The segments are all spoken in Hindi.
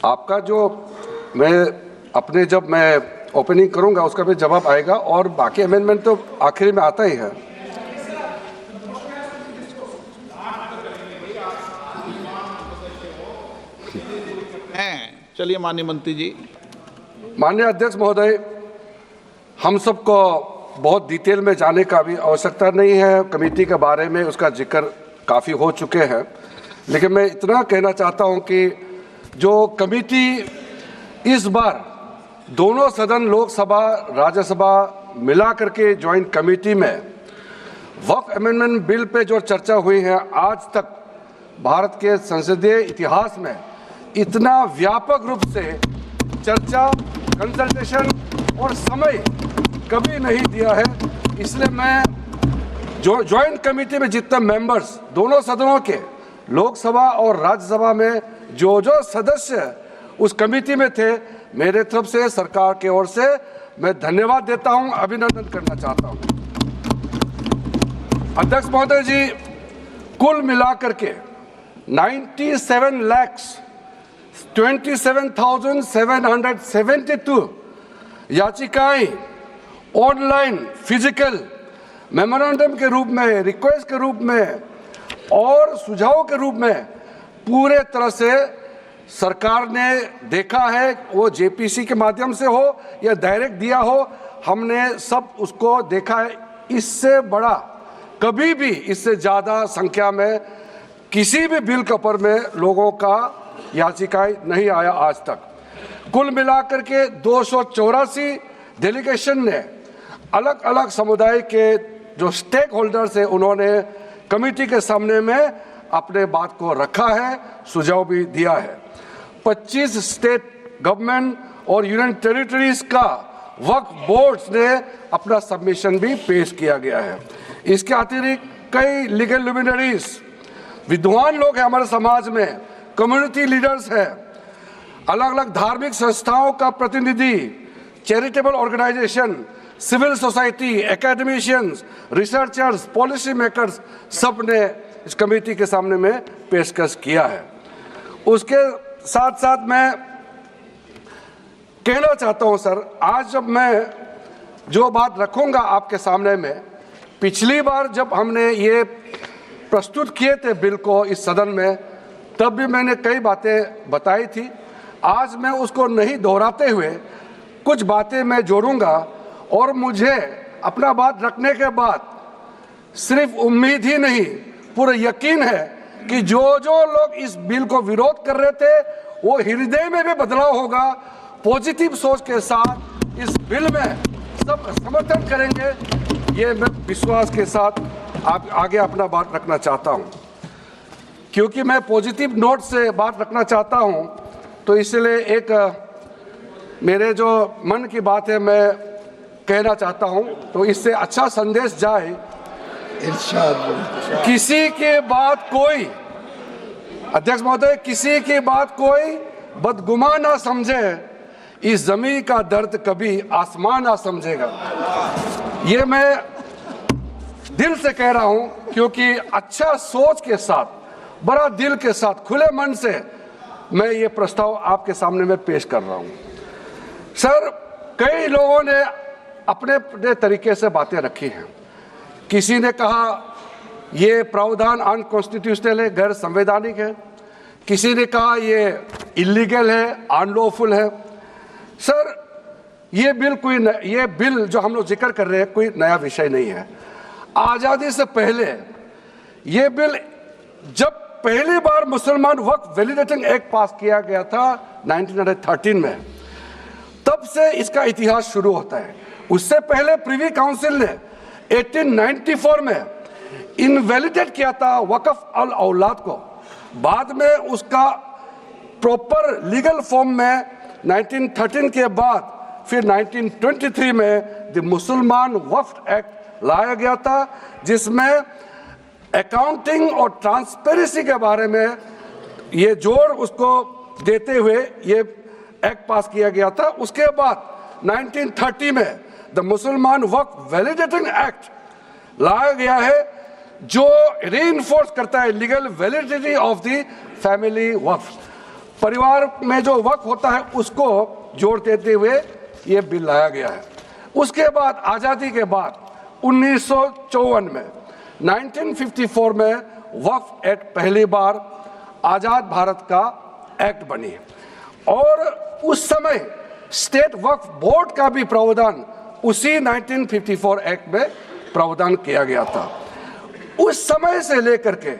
आपका जो जब मैं ओपनिंग करूंगा उसका भी जवाब आएगा और बाकी अमेंडमेंट तो आखिरी में आता ही है। चलिए माननीय मंत्री जी। माननीय अध्यक्ष महोदय, हम सबको बहुत डिटेल में जाने का भी आवश्यकता नहीं है। कमेटी के बारे में उसका जिक्र काफ़ी हो चुके हैं, लेकिन मैं इतना कहना चाहता हूं कि जो कमेटी इस बार दोनों सदन लोकसभा राज्यसभा मिला करके ज्वाइंट कमेटी में वक्फ अमेंडमेंट बिल पे जो चर्चा हुई है, आज तक भारत के संसदीय इतिहास में इतना व्यापक रूप से चर्चा, कंसल्टेशन और समय कभी नहीं दिया है। इसलिए मैं जो ज्वाइंट कमेटी में जितने मेंबर्स दोनों सदनों के लोकसभा और राज्यसभा में जो सदस्य उस कमेटी में थे, मेरे तरफ से सरकार की ओर से मैं धन्यवाद देता हूं, अभिनंदन करना चाहता हूं। अध्यक्ष महोदय जी, कुल मिलाकर के 97,27,772 याचिकाएं ऑनलाइन, फिजिकल, मेमोरेंडम के रूप में, रिक्वेस्ट के रूप में और सुझाव के रूप में पूरे तरह से सरकार ने देखा है। वो जेपीसी के माध्यम से हो या डायरेक्ट दिया हो, हमने सब उसको देखा है। इससे बड़ा कभी भी, इससे ज़्यादा संख्या में किसी भी बिल के ऊपर में लोगों का याचिकाएं नहीं आया आज तक। कुल मिलाकर के 284 डेलीगेशन ने अलग अलग समुदाय के जो स्टेक होल्डर्स हैं, उन्होंने कमेटी के सामने में अपने बात को रखा है, सुझाव भी दिया है। 25 स्टेट गवर्नमेंट और यूनियन टेरिटरीज का वक्फ बोर्ड्स ने अपना सबमिशन भी पेश किया गया है। इसके अतिरिक्त कई लीगल लुमिनरीज, विद्वान लोग हैं हमारे समाज में, कम्युनिटी लीडर्स हैं, अलग अलग धार्मिक संस्थाओं का प्रतिनिधि, charitable organisation, civil society, academicians, researchers, policy makers, सब ने इस कमेटी के सामने में पेशकश किया है। उसके साथ साथ मैं कहना चाहता हूं सर, आज जब मैं जो बात रखूंगा आपके सामने में, पिछली बार जब हमने ये प्रस्तुत किए थे बिल को इस सदन में, तब भी मैंने कई बातें बताई थी। आज मैं उसको नहीं दोहराते हुए कुछ बातें मैं जोड़ूंगा और मुझे अपना बात रखने के बाद सिर्फ उम्मीद ही नहीं, पूरा यकीन है कि जो लोग इस बिल को विरोध कर रहे थे, वो हृदय में भी बदलाव होगा। पॉजिटिव सोच के साथ इस बिल में सब समर्थन करेंगे, ये मैं विश्वास के साथ आप आगे अपना बात रखना चाहता हूं। क्योंकि मैं पॉजिटिव नोट से बात रखना चाहता हूं, तो इसलिए एक मेरे जो मन की बात है मैं कहना चाहता हूं, तो इससे अच्छा संदेश जाए। किसी के बात कोई, अध्यक्ष महोदय, किसी की बात कोई बदगुमान ना समझे, इस जमीन का दर्द कभी आसमान ना समझेगा। ये मैं दिल से कह रहा हूं, क्योंकि अच्छा सोच के साथ, बड़ा दिल के साथ, खुले मन से मैं ये प्रस्ताव आपके सामने में पेश कर रहा हूं। सर, कई लोगों ने अपने अपने तरीके से बातें रखी हैं। किसी ने कहा ये प्रावधान अनकॉन्स्टिट्यूशनल है, गैर संवैधानिक है। किसी ने कहा ये इलीगल है, अनलॉफुल है। सर, ये बिल जो हम लोग जिक्र कर रहे हैं कोई नया विषय नहीं है। आज़ादी से पहले ये बिल, जब पहली बार मुसलमान वक्फ वैलिडेटिंग एक्ट पास किया गया था 1913 में, तब से इसका इतिहास शुरू होता है। उससे पहले प्रीवी काउंसिल ने 1894 में इनवैलिडेट किया था वक्फ अल औलाद को। बाद में उसका प्रॉपर लीगल फॉर्म में 1913 के बाद फिर 1923 में द मुसलमान वक्फ एक्ट लाया गया था, जिसमें अकाउंटिंग और ट्रांसपेरेंसी के बारे में ये जोर उसको देते हुए ये एक्ट पास किया गया था। उसके बाद 1930 में द मुसलमान वक्फ वैलिडेटिंग एक्ट लाया गया है, जो रीइंफोर्स करता है legal validity of the family वक्फ। परिवार में जो वक्फ होता है उसको जोड़ देते हुए ये बिल लाया गया है। उसके बाद आज़ादी के बाद 1954 में 1954 में वक्फ एक्ट पहली बार आज़ाद भारत का एक्ट बनी और उस समय स्टेट वक्फ बोर्ड का भी प्रावधान उसी 1954 एक्ट में प्रावधान किया गया था। उस समय से लेकर के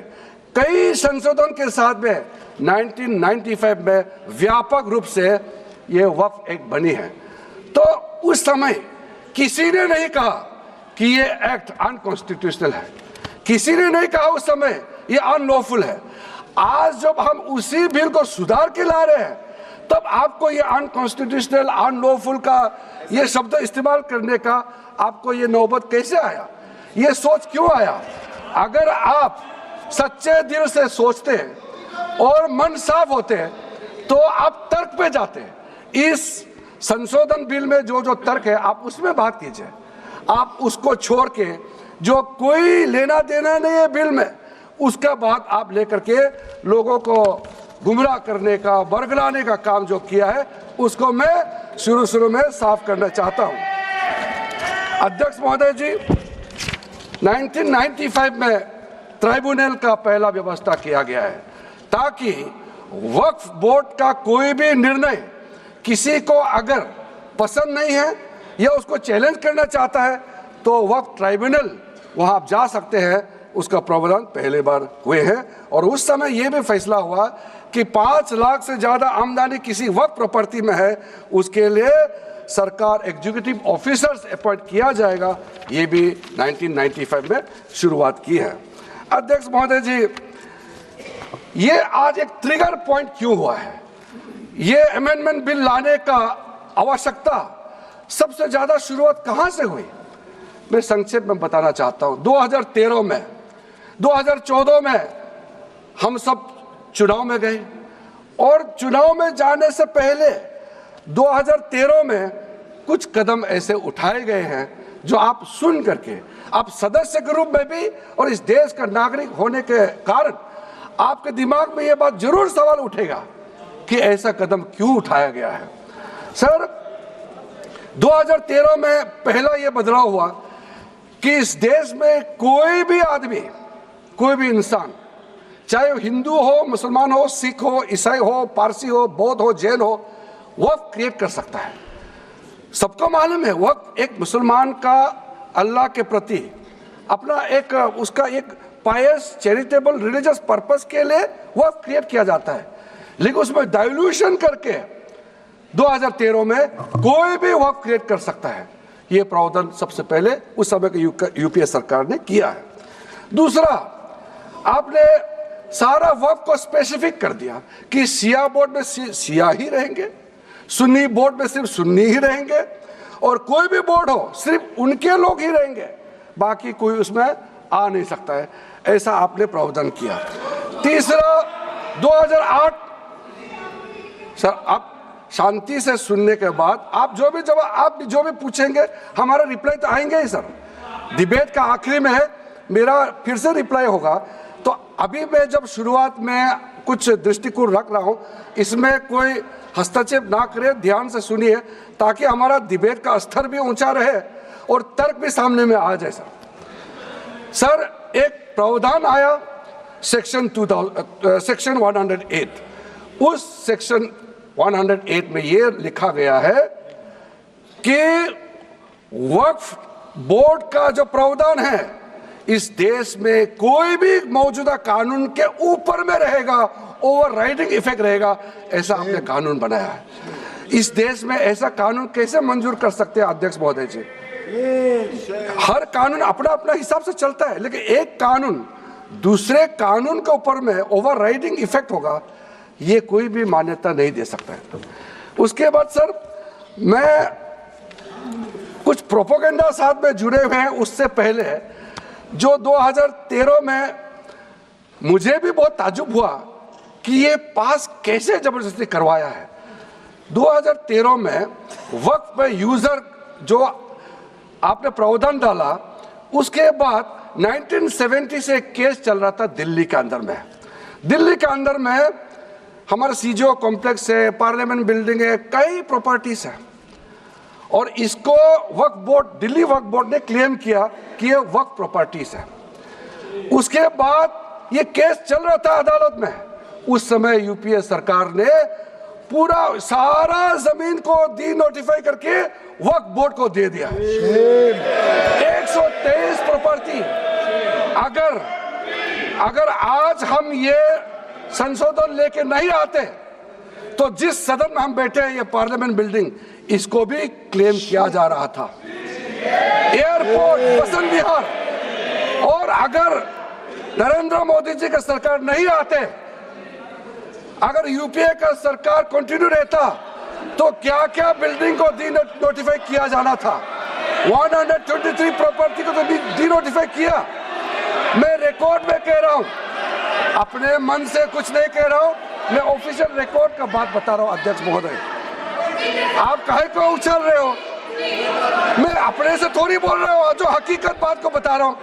कई संशोधन के साथ में 1995 में व्यापक रूप से ये वक्फ एक्ट बनी है। तो उस समय किसी ने नहीं कहा कि ये एक्ट अनकॉन्स्टिट्यूशनल है, किसी ने नहीं कहा उस समय ये अनलॉफुल है। आज जब हम उसी बिल को सुधार के ला रहे हैं तब आपको ये अनकॉन्स्टिट्यूशनल अनलॉफुल का ये शब्द इस्तेमाल करने का आपको ये नौबत कैसे आया, ये सोच क्यों आया? अगर आप सच्चे दिल से सोचते और मन साफ होते तो आप तर्क पे जाते। इस संशोधन बिल में जो जो तर्क है आप उसमें बात कीजिए, आप उसको छोड़ के जो कोई लेना देना नहीं है बिल में उसका बात आप लेकर के लोगों को गुमराह करने का बरगलाने का काम जो किया है उसको मैं शुरू में साफ करना चाहता हूं। अध्यक्ष महोदय जी, 1995 में ट्राइब्यूनल का पहला व्यवस्था किया गया है ताकि वक्फ बोर्ड का कोई भी निर्णय किसी को अगर पसंद नहीं है या उसको चैलेंज करना चाहता है तो वक्फ ट्राइब्यूनल वहां आप जा सकते हैं। उसका प्रावधान पहले बार हुए हैं और उस समय यह भी फैसला हुआ कि 5 लाख से ज्यादा आमदनी किसी वक्फ प्रॉपर्टी में है उसके लिए सरकार एग्जीक्यूटिव ऑफिसर्स अपॉइंट किया जाएगा, ये भी 1995 में शुरुआत की है। अध्यक्ष महोदय जी, ये आज एक ट्रिगर पॉइंट क्यों हुआ है? ये अमेंडमेंट बिल लाने का आवश्यकता सबसे ज्यादा शुरुआत कहां से हुई? मैं संक्षेप में बताना चाहता हूं। 2013 में 2014 में हम सब चुनाव में गए और चुनाव में जाने से पहले 2013 में कुछ कदम ऐसे उठाए गए हैं जो आप सुन करके आप सदस्य के रूप में भी और इस देश का नागरिक होने के कारण आपके दिमाग में यह बात जरूर सवाल उठेगा कि ऐसा कदम क्यों उठाया गया है। सर, 2013 में पहला यह बदलाव हुआ कि इस देश में कोई भी आदमी, कोई भी इंसान, चाहे वो हिंदू हो, मुसलमान हो, सिख हो, ईसाई हो, पारसी हो, बौद्ध हो, जैन हो, वक्फ क्रिएट कर सकता है। सबको मालूम है वक्फ एक मुसलमान का अल्लाह के प्रति अपना एक उसका एक पायस चैरिटेबल रिलीजियस पर्पस के लिए वक्फ क्रिएट किया जाता है, लेकिन उसमें डाइल्यूशन करके 2013 में कोई भी वक्फ क्रिएट कर सकता है। ये प्रावधान सबसे पहले उस समय की यूपीए सरकार ने किया है। दूसरा, आपने सारा वक्फ को स्पेसिफिक कर दिया कि शिया बोर्ड में शिया ही रहेंगे, सुन्नी बोर्ड में सिर्फ सुन्नी ही रहेंगे और कोई भी बोर्ड हो सिर्फ उनके लोग ही रहेंगे, बाकी कोई उसमें आ नहीं सकता है। ऐसा आपने प्रावधान किया। तीसरा, 2008, सर आप शांति से सुनने के बाद आप जो भी पूछेंगे हमारा रिप्लाई तो आएंगे ही। सर, डिबेट का आखिरी में है, मेरा फिर से रिप्लाई होगा। तो अभी मैं जब शुरुआत में कुछ दृष्टिकोण रख रहा हूं, इसमें कोई हस्तक्षेप ना करे, ध्यान से सुनिए ताकि हमारा डिबेट का स्तर भी ऊंचा रहे और तर्क भी सामने में आ जाए। सर, एक प्रावधान आया सेक्शन 108। उस सेक्शन 108 में ये लिखा गया है कि वक्फ बोर्ड का जो प्रावधान है इस देश में कोई भी मौजूदा कानून के ऊपर में रहेगा, ओवरराइडिंग इफेक्ट रहेगा। ऐसा आपने कानून बनाया है। इस देश में ऐसा कानून कैसे मंजूर कर सकते हैं अध्यक्ष महोदय जी? हर कानून अपना अपना हिसाब से चलता है, लेकिन एक कानून दूसरे कानून के ऊपर में ओवरराइडिंग इफेक्ट होगा, ये कोई भी मान्यता नहीं दे सकता है। उसके बाद सर, मैं कुछ प्रोपेगेंडा साथ में जुड़े हुए हैं उससे पहले जो 2013 में मुझे भी बहुत ताज्जुब हुआ कि ये पास कैसे जबरदस्ती करवाया है। 2013 में वक्फ पे यूजर जो आपने प्रावधान डाला, उसके बाद 1970 से एक केस चल रहा था दिल्ली के अंदर में। दिल्ली के अंदर में हमारा सीजीओ कॉम्प्लेक्स है, पार्लियामेंट बिल्डिंग है, कई प्रॉपर्टीज है। और इसको वक्फ बोर्ड, दिल्ली वक्फ बोर्ड ने क्लेम किया कि ये वक्फ प्रॉपर्टीज है। उसके बाद ये केस चल रहा था अदालत में। उस समय यूपीए सरकार ने पूरा सारा जमीन को डी नोटिफाई करके वक्फ बोर्ड को दे दिया। 123 प्रॉपर्टी। अगर आज हम ये संशोधन लेके नहीं आते तो जिस सदन में हम बैठे हैं, ये पार्लियामेंट बिल्डिंग, इसको भी क्लेम किया जा रहा था। एयरपोर्ट, बसंत विहार। और अगर नरेंद्र मोदी जी का सरकार नहीं आते, अगर यूपीए का सरकार कंटिन्यू रहता, तो क्या क्या बिल्डिंग को डी नोटिफाई किया जाना था। 123 प्रॉपर्टी को तो डी नोटिफाई किया। मैं रिकॉर्ड में कह रहा हूं, अपने मन से कुछ नहीं कह रहा हूं, मैं ऑफिशियल रिकॉर्ड का बात बता रहा हूं। अध्यक्ष महोदय, आप काहे को उछल रहे हो? मैं अपने से थोड़ी बोल रहा हूं, जो हकीकत बात को बता रहा हूं।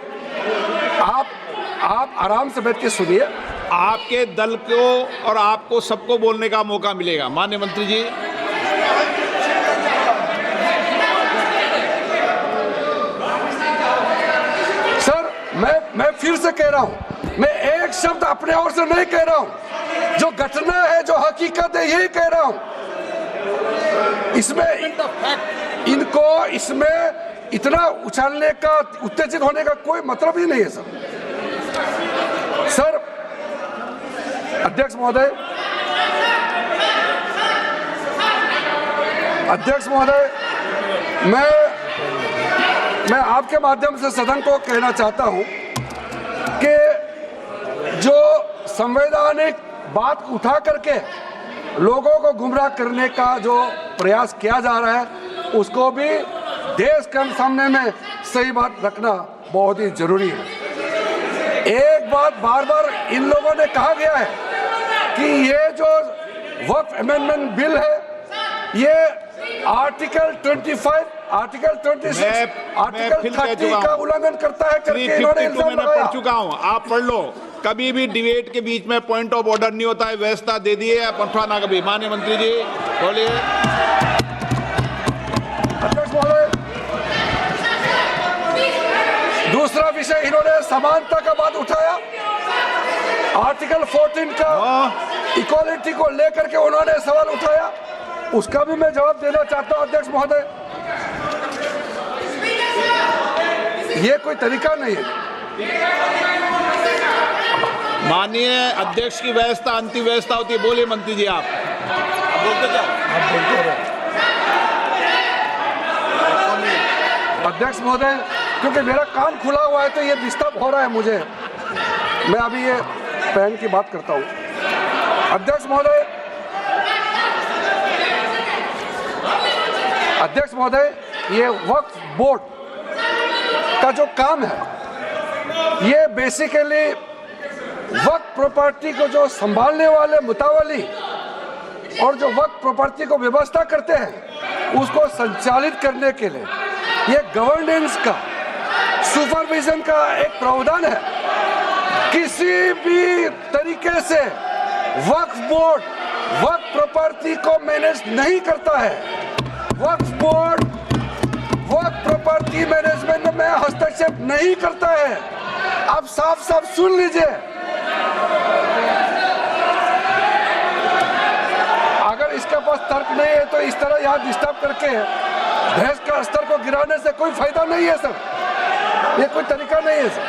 आप आराम से बैठ के सुनिए। आपके दल को और आपको सबको बोलने का मौका मिलेगा। माननीय मंत्री जी, सर, मैं फिर से कह रहा हूं, मैं एक शब्द अपने ओर से नहीं कह रहा हूं। जो घटना है, जो हकीकत है, यही कह रहा हूं। इनको इसमें इतना उछालने का, उत्तेजित होने का कोई मतलब ही नहीं है सर। अध्यक्ष महोदय, मैं आपके माध्यम से सदन को कहना चाहता हूं कि जो संवैधानिक बात उठा करके लोगों को गुमराह करने का जो प्रयास किया जा रहा है, उसको भी देश के सामने में सही बात रखना बहुत ही जरूरी है। एक बात बार बार इन लोगों ने कहा गया है कि ये जो वक्फ अमेंडमेंट बिल है, ये आर्टिकल 25, आर्टिकल 26, आर्टिकल 30 का उल्लंघन करता है करके इन्होंने इल्जाम लगाया। पढ़ चुका हूं, आप पढ़ लो। कभी भी डिबेट के बीच में पॉइंट ऑफ ऑर्डर नहीं होता है। व्यवस्था दे दी है, उठाना कभी। माननीय मंत्री जी बोलिए। अध्यक्ष महोदय, दूसरा विषय इन्होंने समानता का बात उठाया। आर्टिकल 14 का इक्वालिटी को लेकर के उन्होंने सवाल उठाया, उसका भी मैं जवाब देना चाहता हूं। अध्यक्ष महोदय, ये कोई तरीका नहीं है। माननीय अध्यक्ष की व्यवस्था अंतिम व्यवस्था होती है। बोलिए मंत्री जी, आप बोलते जाओ। अध्यक्ष महोदय, क्योंकि मेरा कान खुला हुआ है तो ये डिस्टर्ब हो रहा है मुझे। मैं अभी ये पैन की बात करता हूँ। अध्यक्ष महोदय, ये वक्फ बोर्ड का जो काम है, ये बेसिकली वक्फ प्रॉपर्टी को जो संभालने वाले मुतावली और जो वक्फ प्रॉपर्टी को व्यवस्था करते हैं, उसको संचालित करने के लिए ये गवर्नेंस का, सुपरविजन का एक प्रावधान है। किसी भी तरीके से वक्फ बोर्ड वक्फ प्रॉपर्टी को मैनेज नहीं करता है। वक्फ बोर्ड वक्फ प्रॉपर्टी मैनेजमेंट में हस्तक्षेप नहीं करता है। आप साफ साफ सुन लीजिए, अगर इसके पास तर्क नहीं है तो इस तरह यहाँ डिस्टर्ब करके बहस का स्तर को गिराने से कोई फायदा नहीं है सर। ये कोई तरीका नहीं है सर।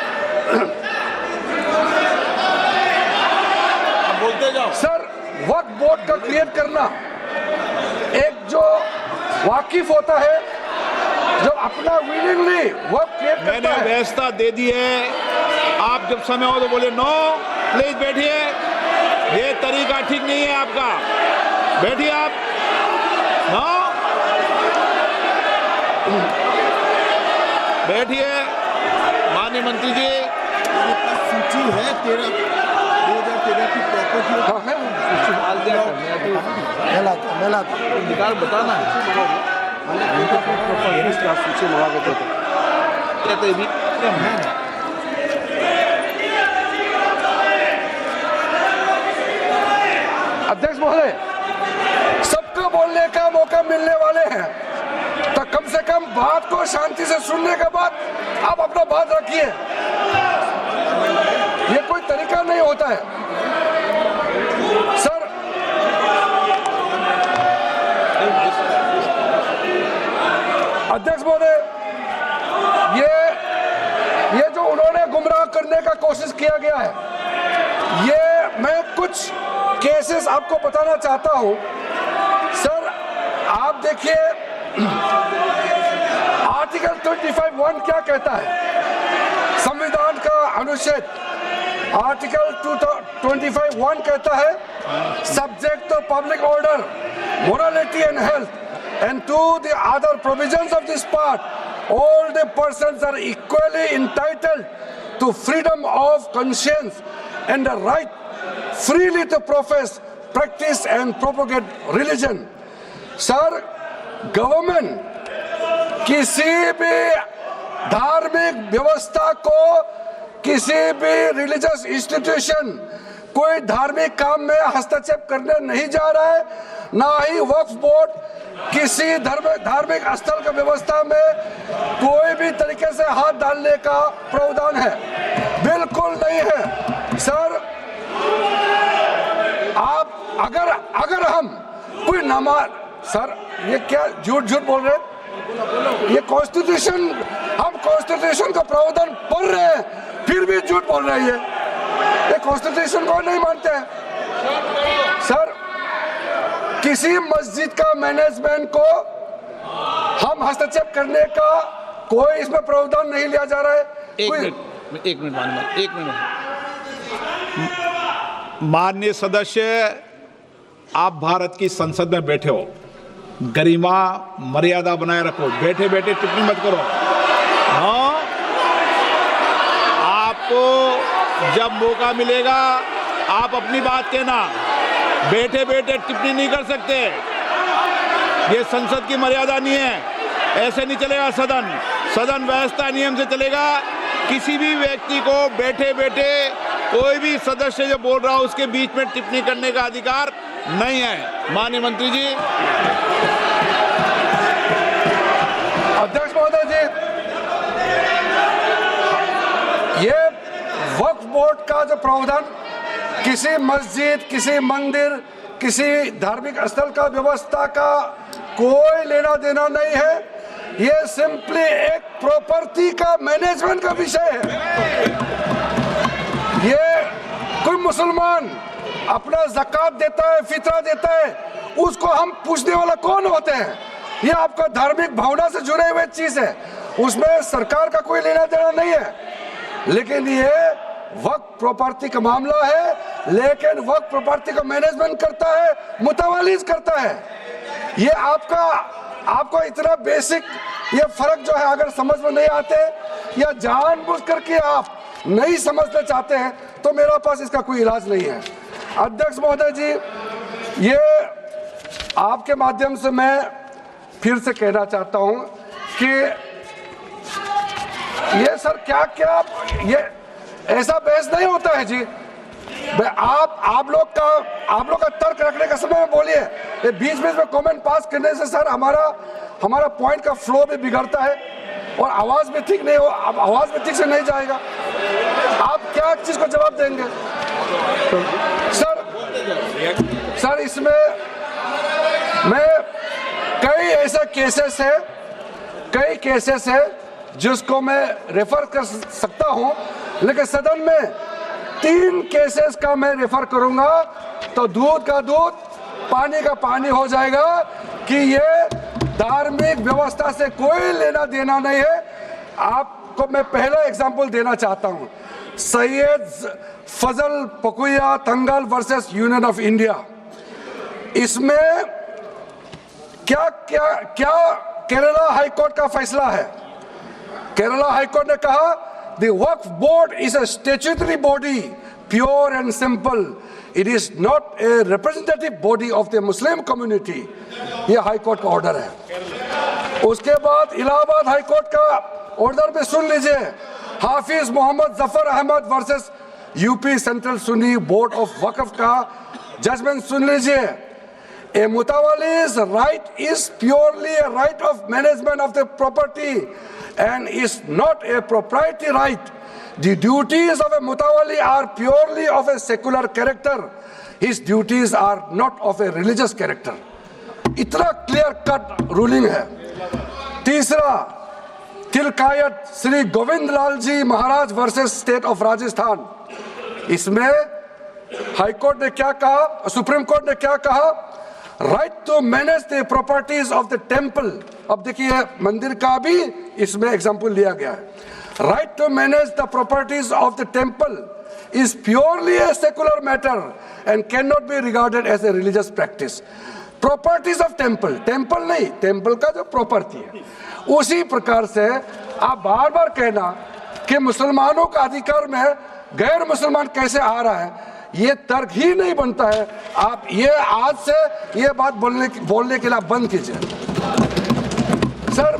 बोलते जाओ सर। वक्फ बोर्ड का क्रिएट करना, एक जो वाकिफ होता है, जो अपना विलिंगली वक्फ क्रिएट करता मैंने है। व्यवस्था दे दी है। आप जब समय हो तो बोले नो, प्लीज बैठिए। ये तरीका ठीक नहीं है आपका। बैठिए आप। नो, बैठिए। माननीय मंत्री जी, सूची है 2013 की प्रॉपर्टी। हाँ है, मैं लाता निकाल बताना सूची मंगा के देते। कहते भी अध्यक्ष महोदय, सबको बोलने का मौका मिलने वाले हैं, तो कम से कम बात को शांति से सुनने के बाद आप अपना बात रखिए। ये कोई तरीका नहीं होता है सर। अध्यक्ष महोदय, ये जो उन्होंने गुमराह करने का कोशिश किया गया है, ये मैं कुछ केसेस आपको बताना चाहता हूं सर। आप देखिए आर्टिकल 25(1) क्या कहता है, संविधान का अनुच्छेद आर्टिकल 25(1) कहता है, subject to public order, morality and health and to the other provisions of this part, all the persons are equally entitled to freedom of conscience and the right freely to profess, practice and propagate religion. Sir, government किसी भी धार्मिक व्यवस्था को, किसी भी रिलीजियस इंस्टीट्यूशन, कोई धार्मिक काम में हस्तक्षेप करने नहीं जा रहा है, ना ही वक्फ बोर्ड किसी धार्मिक स्थल की व्यवस्था में कोई भी तरीके से हाथ डालने का प्रावधान है, बिल्कुल नहीं है सर। आप अगर हम कोई नमाज, सर ये क्या झूठ बोल रहे हैं, ये कॉन्स्टिट्यूशन, हम कॉन्स्टिट्यूशन का प्रावधान पढ़ रहे हैं फिर भी झूठ बोल रहे हैं, ये कॉन्स्टिट्यूशन को नहीं मानते हैं सर। किसी मस्जिद का मैनेजमेंट को हम हस्तक्षेप करने का कोई इसमें प्रावधान नहीं लिया जा रहा है। एक मिनट माननीय सदस्य, आप भारत की संसद में बैठे हो, गरिमा मर्यादा बनाए रखो, बैठे बैठे टिप्पणी मत करो। हाँ, आपको जब मौका मिलेगा आप अपनी बात कहना, बैठे बैठे टिप्पणी नहीं कर सकते, ये संसद की मर्यादा नहीं है, ऐसे नहीं चलेगा सदन। सदन व्यवस्था नियम से चलेगा। किसी भी व्यक्ति को बैठे बैठे कोई भी सदस्य जो बोल रहा हो उसके बीच में टिप्पणी करने का अधिकार नहीं है। माननीय मंत्री जी। अध्यक्ष महोदय जी, ये वक्फ बोर्ड का जो प्रावधान किसी मस्जिद, किसी मंदिर, किसी धार्मिक स्थल का व्यवस्था का कोई लेना देना नहीं है, ये सिंपली एक प्रॉपर्टी का मैनेजमेंट का विषय है। ये कोई मुसलमान अपना ज़कात देता है, फितरा देता है, उसको हम पूछने वाला कौन होते हैं? ये आपका धार्मिक भावना से जुड़े हुए चीज है, उसमें सरकार का कोई लेना देना नहीं है। लेकिन ये वक्फ प्रॉपर्टी का मामला है, लेकिन वक्फ प्रॉपर्टी का मैनेजमेंट करता है, मुतवालिज करता है। ये आपको इतना बेसिक ये फर्क जो है अगर समझ में नहीं आते या जानबूझ करके आप नहीं समझना चाहते हैं तो मेरा पास इसका कोई इलाज नहीं है। अध्यक्ष महोदय जी, ये आपके माध्यम से मैं फिर से कहना चाहता हूं कि ये सर क्या ये ऐसा बहस नहीं होता है जी। आप लोग का तर्क रखने का समय में बोलिए, ये बीच में कमेंट पास करने से सर हमारा पॉइंट का फ्लो भी बिगड़ता है और आवाज भी ठीक नहीं हो, अब आवाज भी ठीक से नहीं जाएगा। आप क्या चीज को जवाब देंगे सर? इसमें मैं कई ऐसे केसेस है जिसको मैं रेफर कर सकता हूं, लेकिन सदन में 3 केसेस का मैं रेफर करूंगा तो दूध का दूध पानी का पानी हो जाएगा कि ये धार्मिक व्यवस्था से कोई लेना देना नहीं है। आपको मैं पहला एग्जांपल देना चाहता हूं, सैयद फजल पकुया तंगल वर्सेस यूनियन ऑफ इंडिया। इसमें क्या केरला हाईकोर्ट का फैसला है। केरला हाईकोर्ट ने कहा the Waqf board is a statutory body, pure and simple. It is not a representative body of the Muslim community. ये हाईकोर्ट का ऑर्डर है। उसके बाद इलाहाबाद हाईकोर्ट का ऑर्डर भी सुन लीजिए, Hafiz Mohammad Zafar Ahmad versus UP central Sunni board of Waqf का जजमेंट सुन लीजिए। A mutawalli's right is purely a right of management of the property and is not a proprietary right. The duties of a mutawalli are purely of a secular character. His duties are not of a religious character. इतना क्लियर कट रूलिंग है। तीसरा, तिलकायत श्री गोविंद लाल जी महाराज वर्सेस स्टेट ऑफ राजस्थान। इसमें हाईकोर्ट ने क्या कहा, सुप्रीम कोर्ट ने क्या कहा? Right to manage the properties of the temple. अब देखिए मंदिर का भी इसमें एग्जाम्पल लिया गया है। Right to manage the properties of the temple is purely a secular matter and cannot be regarded as a religious practice. Properties of temple, temple नहीं, टेम्पल का जो प्रॉपर्टी है, उसी प्रकार से आप बार बार कहना कि मुसलमानों का अधिकार में गैर मुसलमान कैसे आ रहा है, ये तर्क ही नहीं बनता है। आप ये आज से ये बात बोलने के लिए बंद कीजिए। सर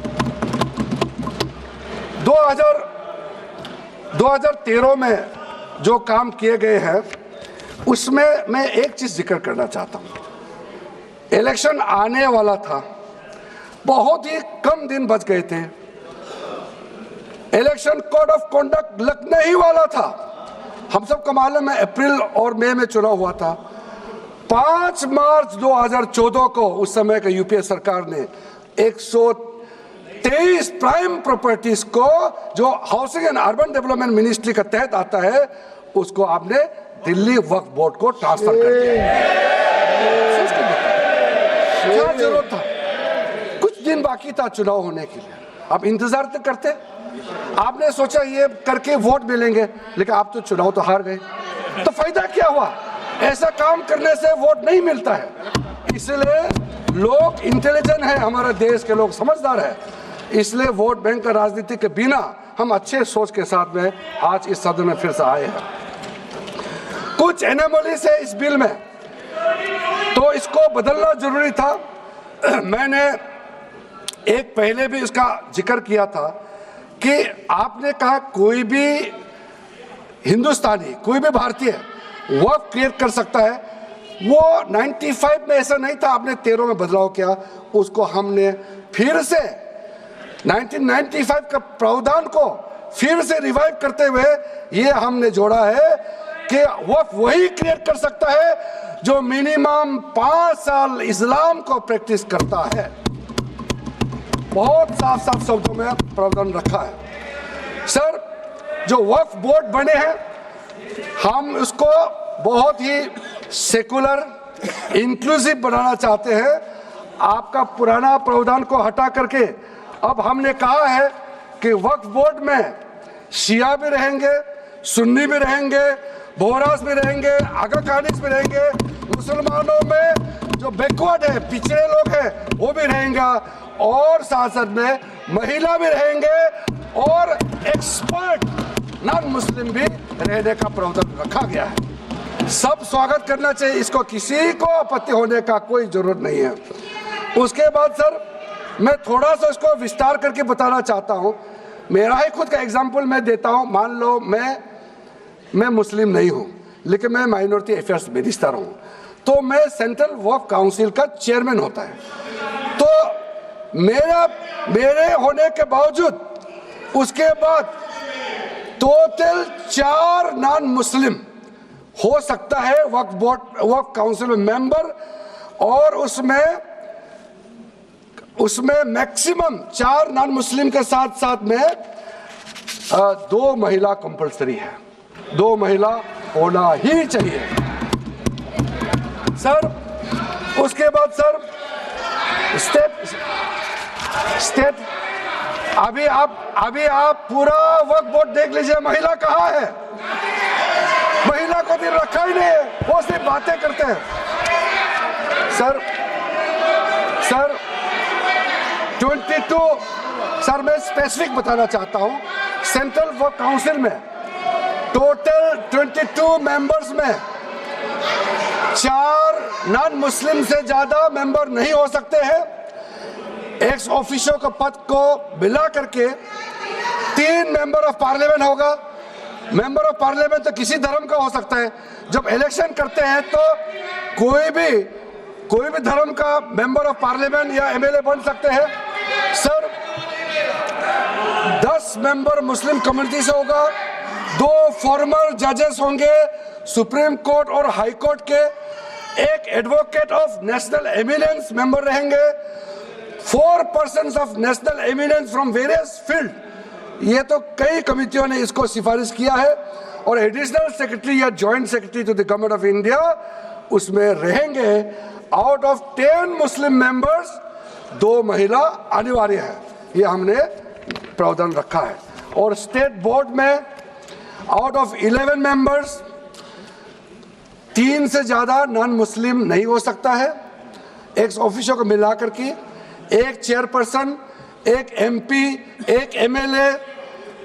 2013 में जो काम किए गए हैं उसमें मैं एक चीज जिक्र करना चाहता हूं। इलेक्शन आने वाला था, बहुत ही कम दिन बच गए थे, इलेक्शन कोड ऑफ कॉन्डक्ट लगने ही वाला था। हम सबको मालूम है अप्रैल और मई में चुनाव हुआ था। 5 मार्च 2014 को उस समय का यूपीए सरकार ने 123 प्राइम प्रॉपर्टीज को जो housing and urban development ministry का तहत आता है उसको आपने दिल्ली वक्फ बोर्ड को ट्रांसफर कर दिया। क्या जरूरत था? कुछ दिन बाकी था चुनाव होने के लिए, आप इंतजार तो करते। आपने सोचा ये करके वोट मिलेंगे, लेकिन आप तो चुनाव तो हार गए, तो फायदा क्या हुआ? ऐसा काम करने से वोट नहीं मिलता है। इसलिए लोग इंटेलिजेंट है, हमारे देश के लोग समझदार है, इसलिए वोट बैंक का राजनीति के बिना हम अच्छे सोच के साथ में आज इस सदन में फिर से आए हैं। कुछ एनोमलीज है इस बिल में, तो इसको बदलना जरूरी था। मैंने एक पहले भी इसका जिक्र किया था कि आपने कहा कोई भी हिंदुस्तानी, कोई भी भारतीय वक्फ क्रिएट कर सकता है। वो 95 में ऐसा नहीं था, आपने 13 में बदलाव किया, उसको हमने फिर से 1995 का प्रावधान को फिर से रिवाइव करते हुए ये हमने जोड़ा है कि वक्फ वही क्रिएट कर सकता है जो मिनिमम 5 साल इस्लाम को प्रैक्टिस करता है। बहुत साफ साफ शब्दों में प्रावधान रखा है। सर, जो वक्फ बोर्ड बने हैं हम उसको बहुत ही सेकुलर इंक्लूसिव बनाना चाहते हैं। आपका पुराना प्रावधान को हटा करके अब हमने कहा है कि वक्फ बोर्ड में शिया भी रहेंगे, सुन्नी भी रहेंगे, बोहरास भी रहेंगे, आगा खानिस भी रहेंगे, मुसलमानों में जो बैकवर्ड है, पिछड़े लोग हैं वो भी रहेंगे, और साथ साथ में महिला भी रहेंगे और एक्सपर्ट नॉन मुस्लिम भी रहने का प्रावधान रखा गया है। सब स्वागत करना चाहिए, इसको किसी को आपत्ति होने का कोई जरूरत नहीं है। उसके बाद सर मैं थोड़ा सा इसको विस्तार करके बताना चाहता हूं। मेरा ही खुद का एग्जांपल मैं देता हूं। मान लो मैं मुस्लिम नहीं हूं, लेकिन मैं माइनॉरिटी अफेयर्स मिनिस्टर हूं, तो मैं सेंट्रल वक्फ काउंसिल का चेयरमैन होता है। तो मेरे होने के बावजूद उसके बाद टोटल 4 नॉन मुस्लिम हो सकता है वक्फ काउंसिल में मेंबर, और उसमें मैक्सिमम 4 नॉन मुस्लिम के साथ साथ में 2 महिला कंपल्सरी है। 2 महिला होना ही चाहिए सर। उसके बाद सर स्टेट अभी आप पूरा वक्फ बोर्ड देख लीजिए, महिला कहाँ है? महिला को दिन रखा ही नहीं है, वो सिर्फ बातें करते हैं। सर 22 सर मैं स्पेसिफिक बताना चाहता हूं। सेंट्रल वक्फ काउंसिल में टोटल 22 मेंबर्स में 4 नॉन मुस्लिम से ज्यादा मेंबर नहीं हो सकते हैं। एक्स ऑफिशियो के पद को मिला करके 3 मेंबर ऑफ पार्लियामेंट होगा, मेंबर ऑफ पार्लियामेंट तो किसी धर्म का हो सकता है। जब इलेक्शन करते हैं तो कोई भी धर्म का मेंबर ऑफ पार्लियामेंट या एमएलए बन सकते हैं। सर 10 मेंबर मुस्लिम कम्युनिटी से होगा, 2 फॉर्मर जजेस होंगे सुप्रीम कोर्ट और हाई कोर्ट के, एक advocate of national eminence member रहेंगे, 4 persons of national eminence from various field. ये तो कई कमिटियों ने इसको सिफारिश किया है। और एडिशनल सेक्रेटरी या joint secretary to the government of India उसमें रहेंगे। आउट ऑफ 10 मुस्लिम मेंबर्स 2 महिला अनिवार्य है, ये हमने प्रावधान रखा है। और स्टेट बोर्ड में आउट ऑफ 11 मेंबर्स 3 से ज्यादा नॉन मुस्लिम नहीं हो सकता है। एक ऑफिसर को मिलाकर के 1 chairperson, 1 MP, 1 MLA,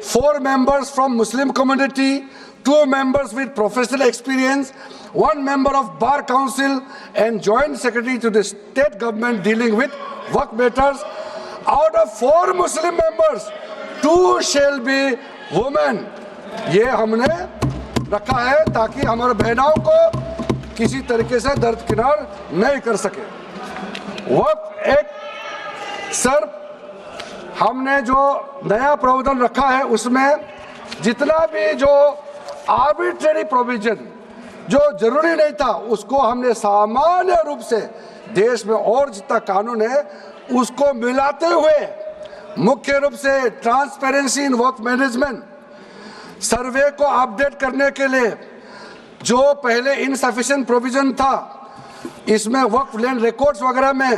4 members from Muslim community, 2 members with professional experience, 1 member of Bar Council and Joint Secretary to the state government dealing with work matters. Out of 4 Muslim members, 2 shall be women. ये हमने रखा है ताकि हमारे बहनों को किसी तरीके से दरकिनार नहीं कर सके। वक्त एक सर हमने जो नया प्रावधान रखा है उसमें जितना भी जो आर्बिट्रेरी प्रोविजन जो जरूरी नहीं था उसको हमने सामान्य रूप से देश में और जितना कानून है उसको मिलाते हुए मुख्य रूप से ट्रांसपेरेंसी इन वर्क मैनेजमेंट, सर्वे को अपडेट करने के लिए जो पहले इनसफिशिएंट प्रोविजन था इसमें वर्क लैंड रिकॉर्ड्स वगैरह में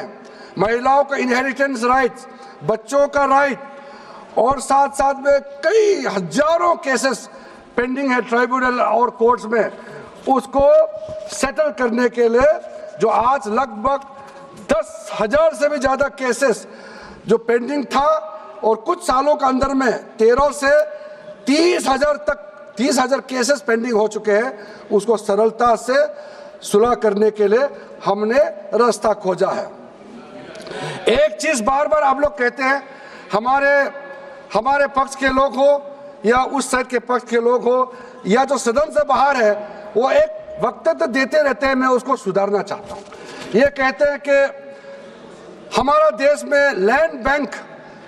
महिलाओं का इनहेरिटेंस राइट्स, बच्चों का राइट और साथ साथ में कई हजारों केसेस पेंडिंग है ट्राइब्यूनल और कोर्ट्स में, उसको सेटल करने के लिए जो आज लगभग 10,000 से भी ज्यादा केसेस जो पेंडिंग था और कुछ सालों के अंदर में 13 से 30,000 केसेस पेंडिंग हो चुके हैं, उसको सरलता से सुलह करने के लिए हमने रास्ता खोजा है। एक चीज बार बार आप लोग कहते हैं, हमारे पक्ष के लोग हो या उस साइड के पक्ष के लोग हो या जो सदन से बाहर है, वो एक वक्तव्य देते रहते हैं, मैं उसको सुधारना चाहता हूँ। ये कहते हैं कि हमारा देश में लैंड बैंक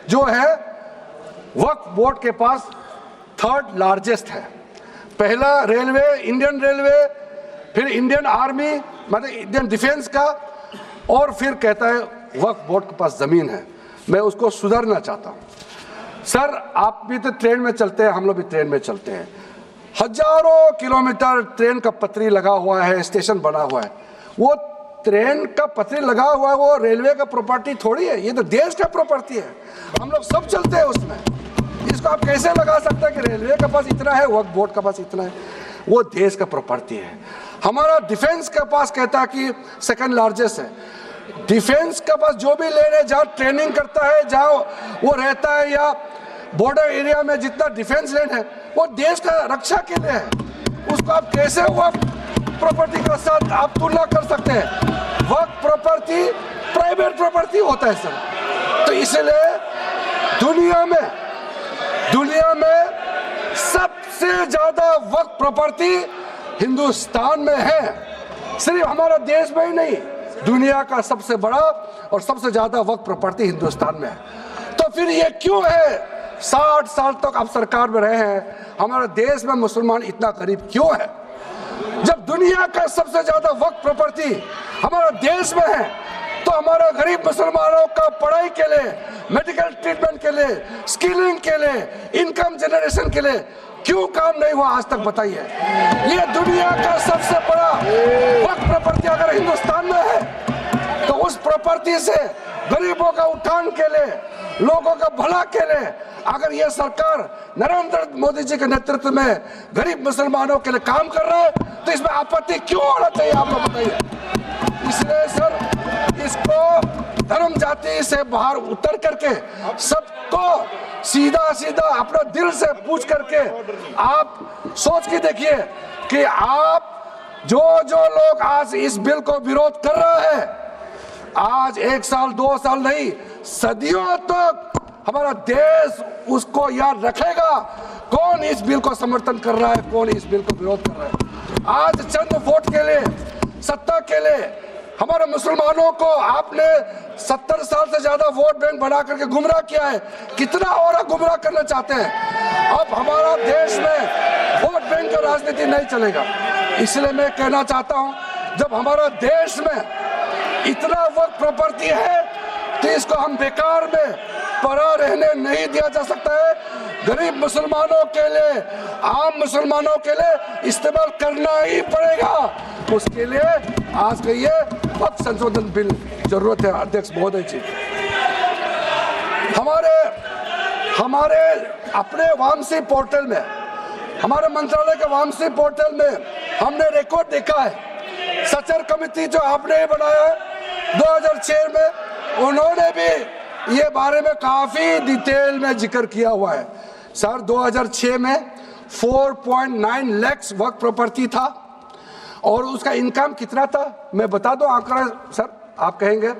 जो है वक्फ बोर्ड के पास 3rd लार्जेस्ट है। पहला रेलवे, इंडियन रेलवे, फिर इंडियन आर्मी मतलब इंडियन डिफेंस का, और फिर कहता है वक्फ बोर्ड के पास जमीन है। मैं उसको सुधारना चाहता हूँ। सर आप भी तो ट्रेन में चलते हैं, हम लोग भी ट्रेन में चलते हैं, हजारों किलोमीटर ट्रेन का पटरी लगा हुआ है, स्टेशन बना हुआ है। वो ट्रेन का पटरी लगा हुआ है, वो रेलवे का प्रॉपर्टी थोड़ी है, ये तो देश का प्रॉपर्टी है, हम लोग सब चलते हैं उसमें। इसको आप कैसे लगा सकते हैं कि रेलवे के पास इतना है, वक्फ बोर्ड के पास इतना है? वो देश का प्रॉपर्टी है। हमारा डिफेंस के पास कहता है कि 2nd लार्जेस्ट है। डिफेंस के पास जो भी ले रहे, जहाँ ट्रेनिंग करता है, जहाँ वो रहता है, या बॉर्डर एरिया में जितना डिफेंस लैंड है वो देश का रक्षा के लिए है। उसको आप कैसे वक्फ प्रॉपर्टी के साथ आप तुलना कर सकते हैं? वक्फ प्रॉपर्टी प्राइवेट प्रॉपर्टी होता है सर। तो इसलिए दुनिया में सबसे ज्यादा वक्फ प्रॉपर्टी हिंदुस्तान में है। सिर्फ हमारा देश में ही नहीं, दुनिया का सबसे बड़ा और सबसे ज्यादा वक्फ प्रॉपर्टी हिंदुस्तान में है। तो फिर ये क्यों है 60 साल तक आप सरकार में रहे हैं, हमारे देश में मुसलमान इतना गरीब क्यों है? जब दुनिया का सबसे ज्यादा वक्फ प्रॉपर्टी हमारा देश में है, तो हमारा गरीब मुसलमानों का पढ़ाई के लिए, मेडिकल ट्रीटमेंट के लिए, स्किलिंग के लिए, इनकम जनरेशन के लिए क्यों काम नहीं हुआ आज तक? बताइए। ये दुनिया का सबसे बड़ा वक्फ प्रॉपर्टी अगर हिंदुस्तान में है, तो उस प्रॉपर्टी से गरीबों का उत्थान के लिए, लोगों का भला के लिए अगर ये सरकार नरेंद्र मोदी जी के नेतृत्व में गरीब मुसलमानों के लिए काम कर रहा है, तो इसमें आपत्ति क्यों होना चाहिए? आप लोग बताइए। इसलिए सर इसको धर्म जाति से बाहर उतर करके सबको सीधा अपना दिल से पूछ करके आप सोच के देखिए कि आप जो लोग आज इस बिल को विरोध कर रहे हैं, आज 1 साल 2 साल नहीं, सदियों तक हमारा देश उसको याद रखेगा कौन इस बिल को समर्थन कर रहा है, कौन इस बिल को विरोध कर रहा है। आज चंद वोट के लिए, सत्ता के लिए हमारे मुसलमानों को आपने 70 साल से ज्यादा वोट बैंक बना करके गुमराह किया है। कितना और गुमराह करना चाहते हैं? अब हमारा देश में वोट बैंक का राजनीति नहीं चलेगा। इसलिए मैं कहना चाहता हूं, जब हमारा देश में इतना वक्त प्रॉपर्टी है तो इसको हम बेकार में पड़ा रहने नहीं दिया जा सकता है। गरीब मुसलमानों के लिए, आम मुसलमानों के लिए इस्तेमाल करना ही पड़ेगा। उसके लिए आज का ये वक्त संशोधन बिल जरूरत है। अध्यक्ष महोदय जी, हमारे अपने वामसी पोर्टल में, हमारे मंत्रालय के वामसी पोर्टल में हमने रिकॉर्ड देखा है। सचर कमेटी जो आपने बनाया है 2006 में, उन्होंने भी ये बारे में काफी डिटेल में जिक्र किया हुआ है। सर 2006 में 4.9 लाख वर्क प्रॉपर्टी था और उसका इनकम कितना था मैं बता दूं आंकड़ा सर, आप कहेंगे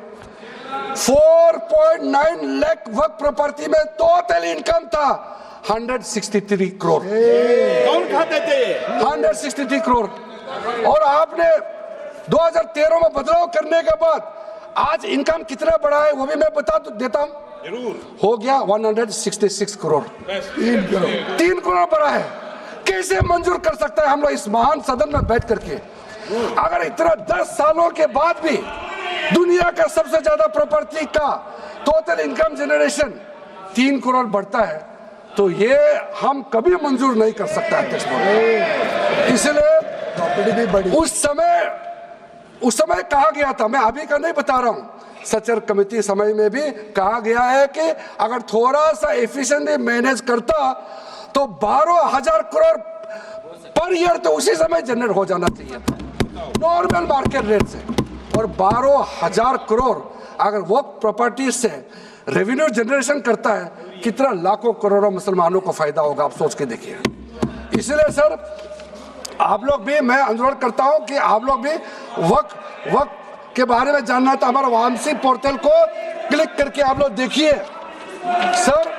4.9 लाख वर्क प्रॉपर्टी में टोटल इनकम था 163 करोड़। कौन खाते थे? 163 करोड़। और आपने 2013 में बदलाव करने के बाद आज इनकम कितना बढ़ा है वो भी मैं बता देता हूं। जरूर। हो गया 166 करोड़। 3 करोड़ बढ़ा है। कैसे मंजूर कर सकता है हम लोग इस महान सदन में बैठ करके? अगर इतना 10 सालों के बाद भी दुनिया का सबसे ज्यादा प्रॉपर्टी का टोटल इनकम जनरेशन 3 करोड़ बढ़ता है तो ये हम कभी मंजूर नहीं कर सकता अध्यक्ष महोदय। इसलिए प्रॉपर्टी भी बढ़ी। उस समय कहा गया था, मैं अभी का नहीं बता रहा हूं, सचर कमेटी समय में भी कहा गया है कि अगर थोड़ा सा एफिशिएंटली मैनेज करता तो 12,000 करोड़ पर ईयर तो उसी समय जनरेट हो जाना चाहिए था नॉर्मल मार्केट रेट से। और 12,000 करोड़ अगर वो प्रॉपर्टी से रेवेन्यू जनरेशन करता है, कितना लाखों करोड़ों मुसलमानों को फायदा होगा, आप सोच के देखिए। इसलिए सर आप लोग भी, मैं अनुरोध करता हूं कि आप लोग भी वक्त के बारे में जानना था, हमारा वामसी पोर्टल को क्लिक करके आप लोग देखिए। सर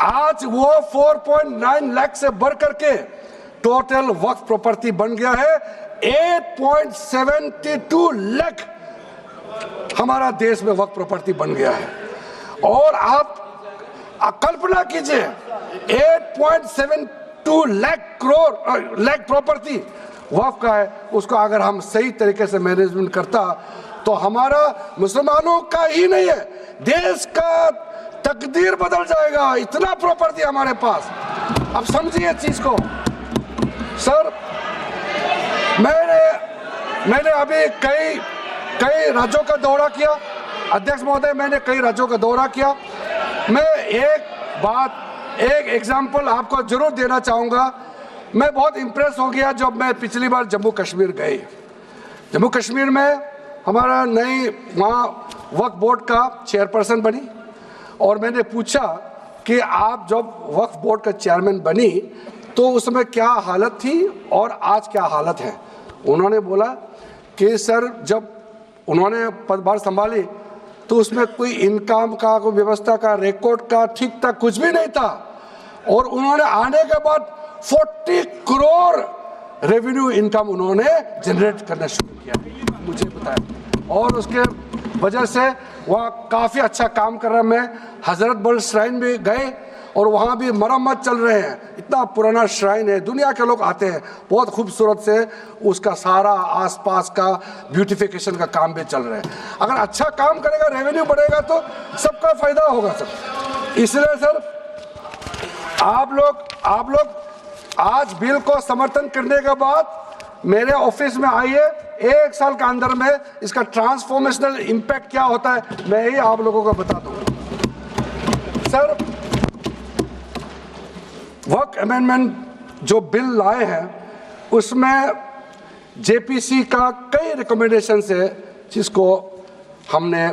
आज वो 4.9 लाख से बढ़ करके टोटल वक्फ प्रॉपर्टी बन गया है 8.72 लाख। हमारा देश में वक्फ प्रॉपर्टी बन गया है। और आप कल्पना कीजिए 8.72 लाख प्रॉपर्टी वक्फ का है, उसको अगर हम सही तरीके से मैनेजमेंट करता तो हमारा मुसलमानों का ही नहीं है, देश का तकदीर बदल जाएगा। इतना प्रॉपर्टी हमारे पास। अब समझिए चीज को। सर मैंने अभी कई राज्यों का दौरा किया अध्यक्ष महोदय, मैंने कई राज्यों का दौरा किया। मैं एक एग्जांपल आपको जरूर देना चाहूँगा। मैं बहुत इम्प्रेस हो गया जब मैं पिछली बार जम्मू कश्मीर गई। जम्मू कश्मीर में हमारा नई वहाँ वक्फ बोर्ड का चेयरपर्सन बनी और मैंने पूछा कि आप जब वक्फ बोर्ड का चेयरमैन बनी तो उस समय क्या हालत थी और आज क्या हालत है। उन्होंने बोला कि सर जब उन्होंने पदभार संभाली तो उसमें कोई इनकम का, कोई व्यवस्था का, रिकॉर्ड का ठीक ठाक कुछ भी नहीं था। और उन्होंने आने के बाद 40 करोड़ रेवेन्यू इनकम उन्होंने जनरेट करना शुरू किया, मुझे बताया। और उसके वजह से वहाँ काफ़ी अच्छा काम कर रहा। मैं हजरत बल श्राइन भी गए और वहाँ भी मरम्मत चल रहे हैं। इतना पुराना श्राइन है, दुनिया के लोग आते हैं, बहुत खूबसूरत से उसका सारा आसपास का ब्यूटिफिकेशन का काम भी चल रहा है। अगर अच्छा काम करेगा, रेवेन्यू बढ़ेगा तो सबका फायदा होगा सर। इसलिए सर आप लोग आज बिल को समर्थन करने के बाद मेरे ऑफिस में आइए। 1 साल के अंदर में इसका ट्रांसफॉर्मेशनल इम्पैक्ट क्या होता है मैं ही आप लोगों को बता दूंगा। सर वर्क अमेंडमेंट जो बिल लाए हैं उसमें जेपीसी का कई रिकमेंडेशंस है जिसको हमने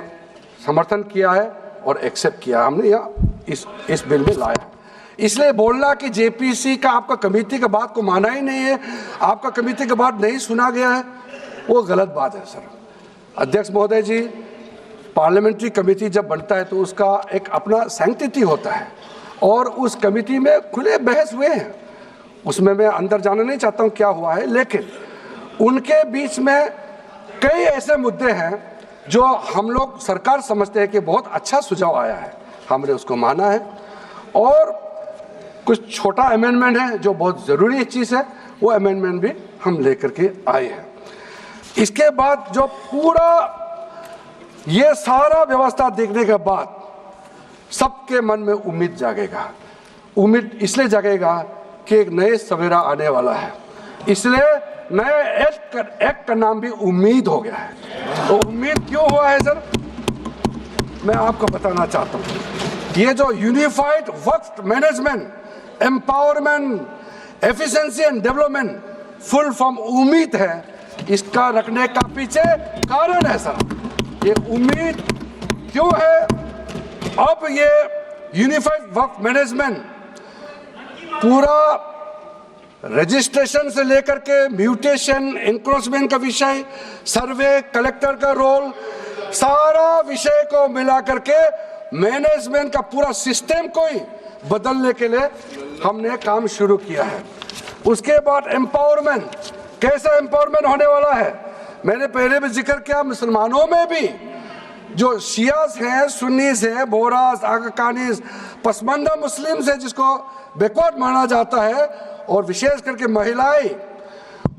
समर्थन किया है और एक्सेप्ट किया हमने यहाँ इस बिल में लाया है। इसलिए बोलना कि जेपीसी का आपका कमेटी के बात को माना ही नहीं है, आपका कमेटी के बात नहीं सुना गया है, वो गलत बात है सर। अध्यक्ष महोदय जी पार्लियामेंट्री कमेटी जब बनता है तो उसका एक अपना सैंक्टिटी होता है और उस कमेटी में खुले बहस हुए हैं। उसमें मैं अंदर जाना नहीं चाहता हूं क्या हुआ है, लेकिन उनके बीच में कई ऐसे मुद्दे हैं जो हम लोग सरकार समझते हैं कि बहुत अच्छा सुझाव आया है, हमने उसको माना है। और कुछ छोटा अमेंडमेंट है जो बहुत ज़रूरी चीज़ है, वो अमेंडमेंट भी हम लेकर के आए हैं। इसके बाद जो पूरा ये सारा व्यवस्था देखने के बाद सबके मन में उम्मीद जागेगा। उम्मीद इसलिए जागेगा कि एक नए सवेरा आने वाला है, इसलिए नए एक्ट का नाम भी उम्मीद हो गया है। तो उम्मीद क्यों हुआ है सर, मैं आपको बताना चाहता हूँ। ये जो unified Waqf management, empowerment, efficiency and development, full form उम्मीद है, इसका रखने का पीछे कारण है सर। ये उम्मीद क्यों है? अब ये यूनिफाइड वक्फ मैनेजमेंट पूरा रजिस्ट्रेशन से लेकर के म्यूटेशन, इंक्रोचमेंट का विषय, सर्वे, कलेक्टर का रोल, सारा विषय को मिला करके मैनेजमेंट का पूरा सिस्टम को ही बदलने के लिए हमने काम शुरू किया है। उसके बाद एम्पावरमेंट, कैसा एम्पावरमेंट होने वाला है? मैंने पहले भी जिक्र किया, मुसलमानों में भी जो शियास हैं, सुन्नीस हैं, बोरास, आकाकानीस, पसमानदा मुस्लिम्स हैं जिसको बैकवर्ड माना जाता है, और विशेष करके महिलाएं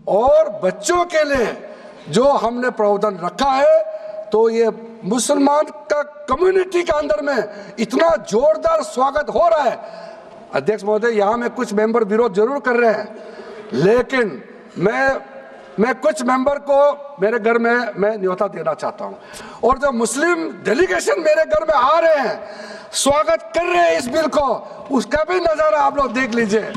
और बच्चों के लिए जो हमने प्रावधान रखा है, तो ये मुसलमान का कम्युनिटी के अंदर में इतना जोरदार स्वागत हो रहा है। अध्यक्ष महोदय, यहाँ में कुछ मेंबर विरोध जरूर कर रहे हैं, लेकिन मैं कुछ मेंबर को मेरे घर में मैं न्योता देना चाहता हूँ, और जो मुस्लिम डेलीगेशन मेरे घर में आ रहे हैं, स्वागत कर रहे हैं इस बिल को, उसका भी नज़ारा आप लोग देख लीजिए।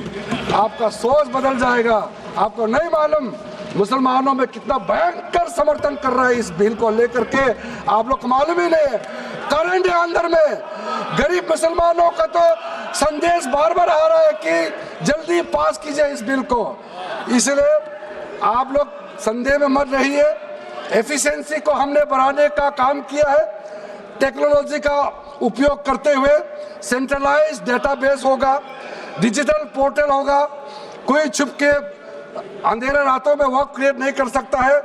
आपका सोच बदल जाएगा। आपको नहीं मालूम मुसलमानों में कितना भयंकर समर्थन कर रहा है इस बिल को लेकर के, आप लोग को मालूम ही नहीं है। करंट अंदर में गरीब मुसलमानों का तो संदेश बार बार आ रहा है कि जल्दी पास कीजिए इस बिल को। इसलिए आप लोग संदेह में मत रहिए। एफिशिएंसी को हमने बढ़ाने का काम किया है। टेक्नोलॉजी का उपयोग करते हुए सेंट्रलाइज डेटाबेस होगा, डिजिटल पोर्टल होगा, कोई छुप के अंधेरे रातों में वर्क क्रिएट नहीं कर सकता है।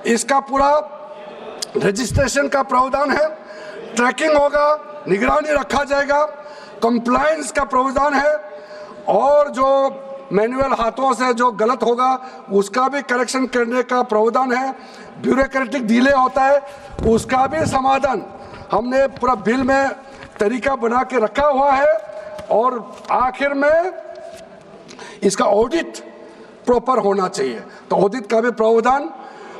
इसका पूरा रजिस्ट्रेशन का प्रावधान है, ट्रैकिंग होगा, निगरानी रखा जाएगा, कंप्लायंस का प्रावधान है, और जो मैनुअल हाथों से जो गलत होगा उसका भी करेक्शन करने का प्रावधान है। ब्यूरोक्रेटिक डिले होता है उसका भी समाधान हमने पूरा बिल में तरीका बना के रखा हुआ है। और आखिर में इसका ऑडिट प्रॉपर होना चाहिए, तो ऑडिट का भी प्रावधान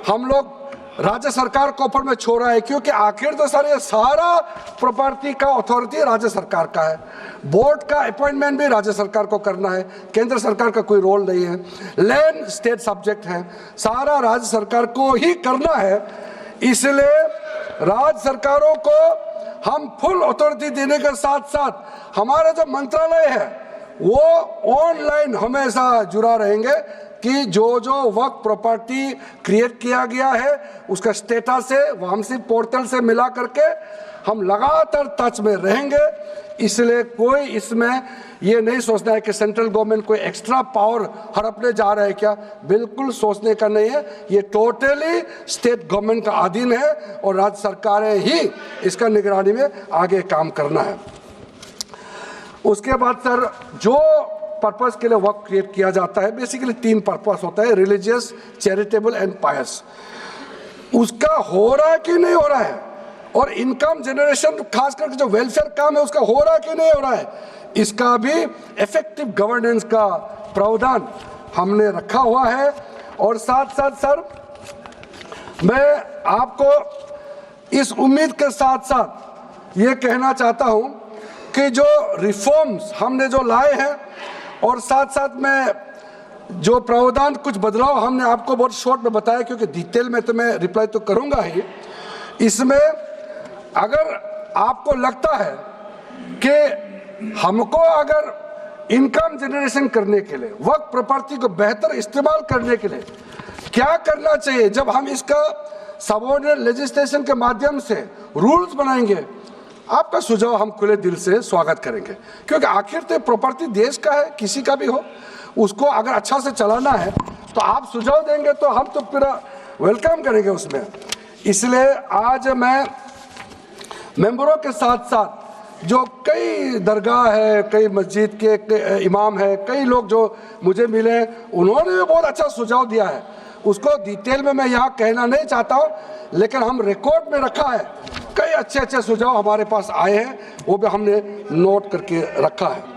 हम लोग राज्य सरकार को ऊपर में छोड़ा है, क्योंकि आखिर तो सर ये सारा प्रॉपर्टी का अथॉरिटी राज्य सरकार का है। बोर्ड का अपॉइंटमेंट भी राज्य सरकार को करना है, केंद्र सरकार का कोई रोल नहीं है। लैंड स्टेट सब्जेक्ट है, सारा राज्य सरकार को ही करना है। इसलिए राज्य सरकारों को हम फुल अथॉरिटी देने के साथ साथ हमारा जो मंत्रालय है वो ऑनलाइन हमेशा जुड़ा रहेंगे कि जो जो वर्क प्रॉपर्टी क्रिएट किया गया है उसका स्टेटस है वामसी पोर्टल से मिला करके हम लगातार टच में रहेंगे। इसलिए कोई इसमें ये नहीं सोचना है कि सेंट्रल गवर्नमेंट कोई एक्स्ट्रा पावर हड़पने जा रहा है क्या, बिल्कुल सोचने का नहीं है। ये टोटली स्टेट गवर्नमेंट का अधीन है और राज्य सरकारें ही इसका निगरानी में आगे काम करना है। उसके बाद सर जो पर्पस के लिए वर्क क्रिएट किया जाता है, बेसिकली 3 पर्पस होता है, रिलीजियस, चैरिटेबल एंड पायस। उसका हो रहा है कि नहीं हो रहा है, और इनकम जनरेशन खास करके जो वेलफेयर काम है उसका हो रहा है कि नहीं हो रहा है, इसका भी इफेक्टिव गवर्नेंस का प्रावधान हमने रखा हुआ है। और साथ साथ सर मैं आपको इस उम्मीद के साथ साथ ये कहना चाहता हूँ कि जो रिफॉर्म्स हमने जो लाए हैं और साथ साथ में जो प्रावधान कुछ बदलाव हमने आपको बहुत शॉर्ट में बताया, क्योंकि डिटेल में तो मैं रिप्लाई तो करूंगा ही। इसमें अगर आपको लगता है कि हमको अगर इनकम जनरेशन करने के लिए वर्क प्रॉपर्टी को बेहतर इस्तेमाल करने के लिए क्या करना चाहिए, जब हम इसका सबऑर्डिनेट लेजिस्लेशन के माध्यम से रूल्स बनाएंगे, आपका सुझाव हम खुले दिल से स्वागत करेंगे, क्योंकि आखिर तो प्रॉपर्टी देश का है, किसी का भी हो, उसको अगर अच्छा से चलाना है तो आप सुझाव देंगे तो हम तो पूरा वेलकम करेंगे उसमें। इसलिए आज मैं मेंबरों के साथ साथ जो कई दरगाह है, कई मस्जिद के इमाम है, कई लोग जो मुझे मिले, उन्होंने भी बहुत अच्छा सुझाव दिया है। उसको डिटेल में मैं यहाँ कहना नहीं चाहता हूँ, लेकिन हम रिकॉर्ड में रखा है, कई अच्छे अच्छे सुझाव हमारे पास आए हैं, वो भी हमने नोट करके रखा है।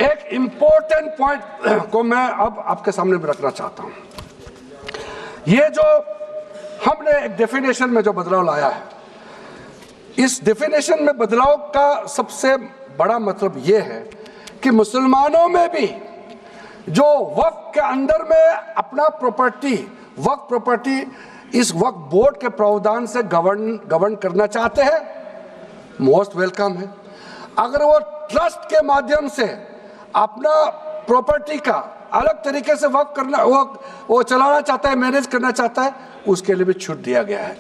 एक इम्पोर्टेंट पॉइंट को मैं अब आपके सामने भी रखना चाहता हूँ। ये जो हमने एक डेफिनेशन में जो बदलाव लाया है, इस डेफिनेशन में बदलाव का सबसे बड़ा मतलब ये है कि मुसलमानों में भी जो वक्फ के अंदर में अपना प्रॉपर्टी, वक्फ प्रॉपर्टी इस वक्फ बोर्ड के प्रावधान से गवर्न करना चाहते हैं, मोस्ट वेलकम है। अगर वो ट्रस्ट के माध्यम से अपना प्रॉपर्टी का अलग तरीके से वक्फ करना, वो चलाना चाहता है, मैनेज करना चाहता है, उसके लिए भी छूट दिया गया है।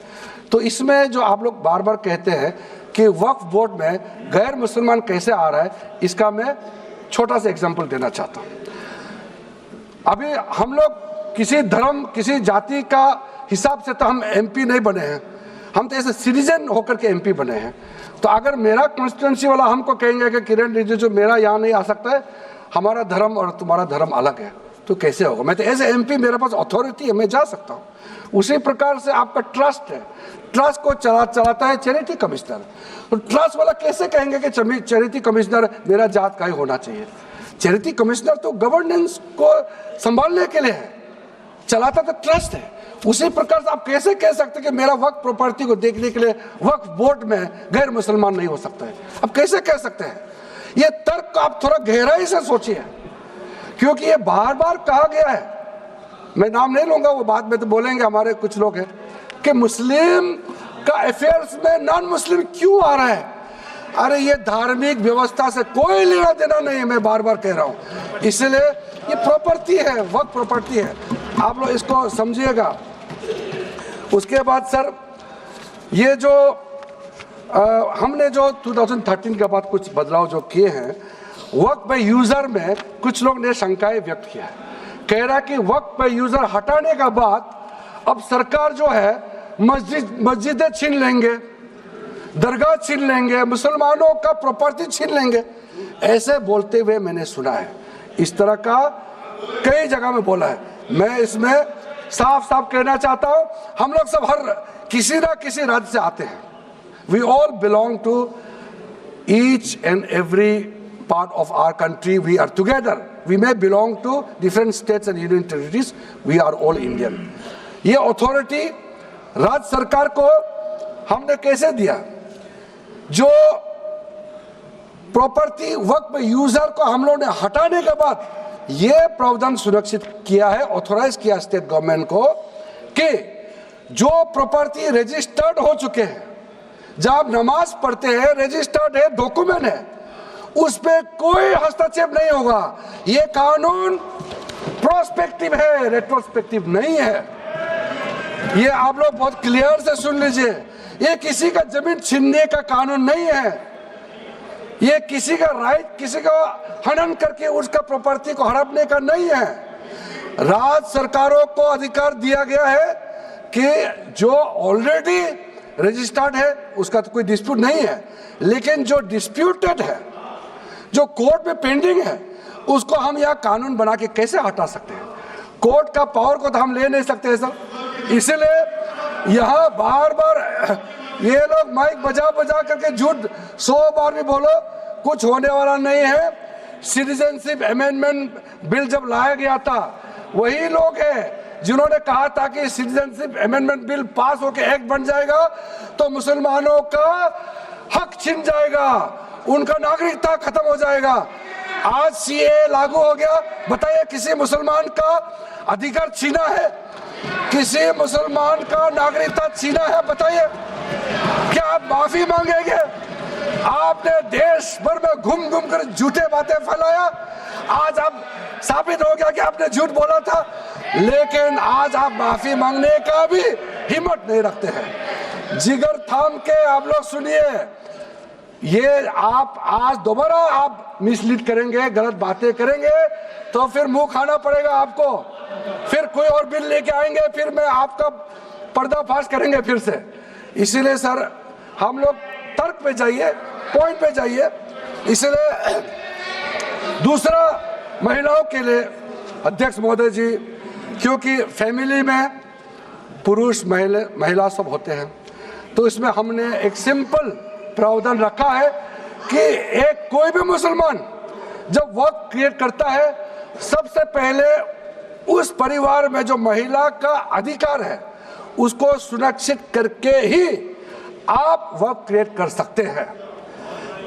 तो इसमें जो आप लोग बार बार कहते हैं कि वक्फ बोर्ड में गैर मुसलमान कैसे आ रहा है, इसका मैं छोटा सा एग्जांपल देना चाहता हूँ। अभी हम लोग किसी धर्म, किसी जाति का हिसाब से तो हम एमपी नहीं बने हैं, हम तो ऐसे सिटीजन होकर के एमपी बने हैं। तो अगर मेरा कॉन्स्टिट्यूंसी वाला हमको कहेंगे कि किरण रिजिजू मेरा यहाँ नहीं आ सकता है, हमारा धर्म और तुम्हारा धर्म अलग है, तो कैसे होगा? मैं तो एज ए एमपी, मेरे पास अथॉरिटी है, मैं जा सकता हूँ। उसी प्रकार से आपका ट्रस्ट है, ट्रस्ट को चलाता है चैरिटी कमिश्नर। तो ट्रस्ट वाला कैसे कहेंगे कि चैरिटी कमिश्नर मेरा जात का ही होना चाहिए? चैरिटी कमिश्नर तो गवर्नेंस को संभालने के लिए है, चलाता तो ट्रस्ट है। उसी प्रकार से आप कैसे कह सकते हैं कि मेरा वक्फ प्रॉपर्टी को देखने के लिए वक्फ बोर्ड में गैर मुसलमान नहीं हो सकता है? आप कैसे कह सकते हैं? ये तर्क आप थोड़ा गहराई से सोचिए, क्योंकि ये बार बार कहा गया है, मैं नाम नहीं लूंगा, वो बाद में तो बोलेंगे हमारे कुछ लोग हैं कि मुस्लिम का अफेयर्स में नॉन मुस्लिम क्यों आ रहा है। अरे ये धार्मिक व्यवस्था से कोई लेना देना नहीं है, मैं बार बार कह रहा हूँ। इसलिए ये प्रॉपर्टी है, वक्फ प्रॉपर्टी है, आप लोग इसको समझिएगा। उसके बाद सर, ये जो हमने जो 2013 के बाद कुछ बदलाव जो किए हैं, वक्फ बाय यूजर में कुछ लोग ने शंकाएं व्यक्त किया है, कह रहा कि वक्फ बाय यूजर हटाने के बाद अब सरकार जो है मस्जिदें छीन लेंगे, दरगाह छीन लेंगे, मुसलमानों का प्रॉपर्टी छीन लेंगे, ऐसे बोलते हुए मैंने सुना है। इस तरह का कई जगह में बोला है। मैं इसमें साफ साफ कहना चाहता हूं, हम लोग सब हर किसी ना किसी राज्य से आते हैं। We all belong to each and every part of our country. We are together. We may belong to different states and union territories. We are all Indian. ये अथॉरिटी राज्य सरकार को हमने कैसे दिया? जो प्रॉपर्टी वक्फ यूजर को हम लोगों ने हटाने के बाद ये प्रावधान सुरक्षित किया है, ऑथोराइज किया स्टेट गवर्नमेंट को कि जो प्रॉपर्टी रजिस्टर्ड हो चुके हैं, जब आप नमाज पढ़ते हैं, रजिस्टर्ड है, डॉक्यूमेंट है, उस पे कोई हस्तक्षेप नहीं होगा। ये कानून प्रोस्पेक्टिव है, रेट्रोस्पेक्टिव नहीं है। ये आप लोग बहुत क्लियर से सुन लीजिए, ये किसी का जमीन छीनने का कानून नहीं है। ये किसी का राइट, किसी का हनन करके उसका प्रॉपर्टी को हड़पने का नहीं है। राज्य सरकारों को अधिकार दिया गया है कि जो ऑलरेडी रजिस्टर्ड है उसका तो कोई डिस्प्यूट नहीं है, लेकिन जो डिस्प्यूटेड है, जो कोर्ट में पेंडिंग है, उसको हम यहाँ कानून बना के कैसे हटा सकते हैं? कोर्ट का पावर को तो हम ले नहीं सकते सर। इसलिए यहाँ बार बार ये लोग माइक बजा बजा करके झूठ 100 बार भी बोलो, कुछ होने वाला नहीं है। सिटीजनशिप अमेंडमेंट बिल जब लाया गया था, वही लोग हैं जिन्होंने कहा था कि सिटीजनशिप अमेंडमेंट बिल पास होकर एक्ट बन जाएगा तो मुसलमानों का हक छिन जाएगा, उनका नागरिकता खत्म हो जाएगा। आज सीए लागू हो गया, बताइए किसी मुसलमान का अधिकार छीना है? किसी मुसलमान का नागरिकता छीना है? बताइए, क्या आप माफी मांगेंगे? आपने देश भर में घूम घूम कर झूठे बातें फैलाया, आज आप साबित हो गया कि आपने झूठ बोला था, लेकिन आज आप माफी मांगने का भी हिम्मत नहीं रखते हैं। जिगर थाम के आप लोग सुनिए, ये आप आज दोबारा आप मिसलीड करेंगे, गलत बातें करेंगे तो फिर मुंह खाना पड़ेगा आपको। फिर कोई और बिल लेके आएंगे, फिर मैं आपका पर्दाफाश करेंगे फिर से। इसीलिए सर हम लोग तर्क पे जाइए, पॉइंट पे जाइए। इसलिए दूसरा, महिलाओं के लिए अध्यक्ष महोदय जी, क्योंकि फैमिली में पुरुष महिला सब होते हैं, तो इसमें हमने एक सिंपल प्रावधान रखा है कि एक कोई भी मुसलमान जब वर्क क्रिएट करता है, सबसे पहले उस परिवार में जो महिला का अधिकार है उसको सुरक्षित करके ही आप वर्क क्रिएट कर सकते हैं।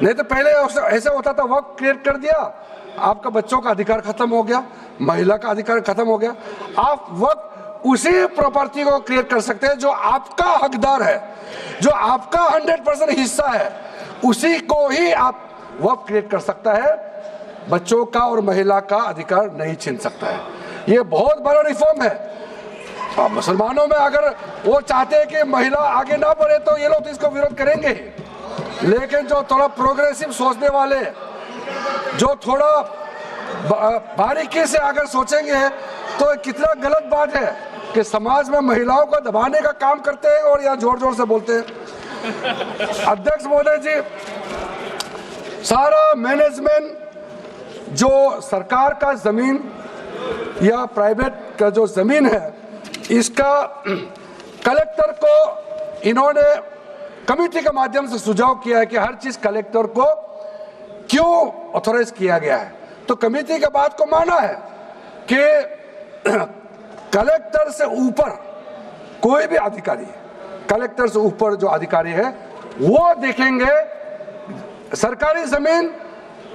नहीं तो पहले ऐसा होता था, वर्क क्रिएट कर दिया, आपका बच्चों का अधिकार खत्म हो गया, महिला का अधिकार खत्म हो गया। आप वर्क उसी प्रॉपर्टी को क्रिएट कर सकते हैं जो आपका हकदार है, जो आपका 100% हिस्सा है, उसी को ही आप वर्क क्रिएट कर सकता है। बच्चों का और महिला का अधिकार नहीं छीन सकता है। ये बहुत बड़ा रिफॉर्म है। मुसलमानों में अगर वो चाहते हैं कि महिला आगे ना बढ़े तो ये लोग तो इसको विरोध करेंगे, लेकिन जो थोड़ा प्रोग्रेसिव सोचने वाले, जो थोड़ा बारीकी से अगर सोचेंगे तो कितना गलत बात है कि समाज में महिलाओं को दबाने का काम करते हैं और यहाँ जोर जोर से बोलते हैं। अध्यक्ष महोदय जी, सारा मैनेजमेंट जो सरकार का जमीन या प्राइवेट का जो जमीन है, इसका कलेक्टर को इन्होंने कमेटी के माध्यम से सुझाव किया है कि हर चीज कलेक्टर को क्यों ऑथोराइज किया गया है। तो कमेटी के बात को माना है कि कलेक्टर से ऊपर कोई भी अधिकारी, कलेक्टर से ऊपर जो अधिकारी है वो देखेंगे सरकारी जमीन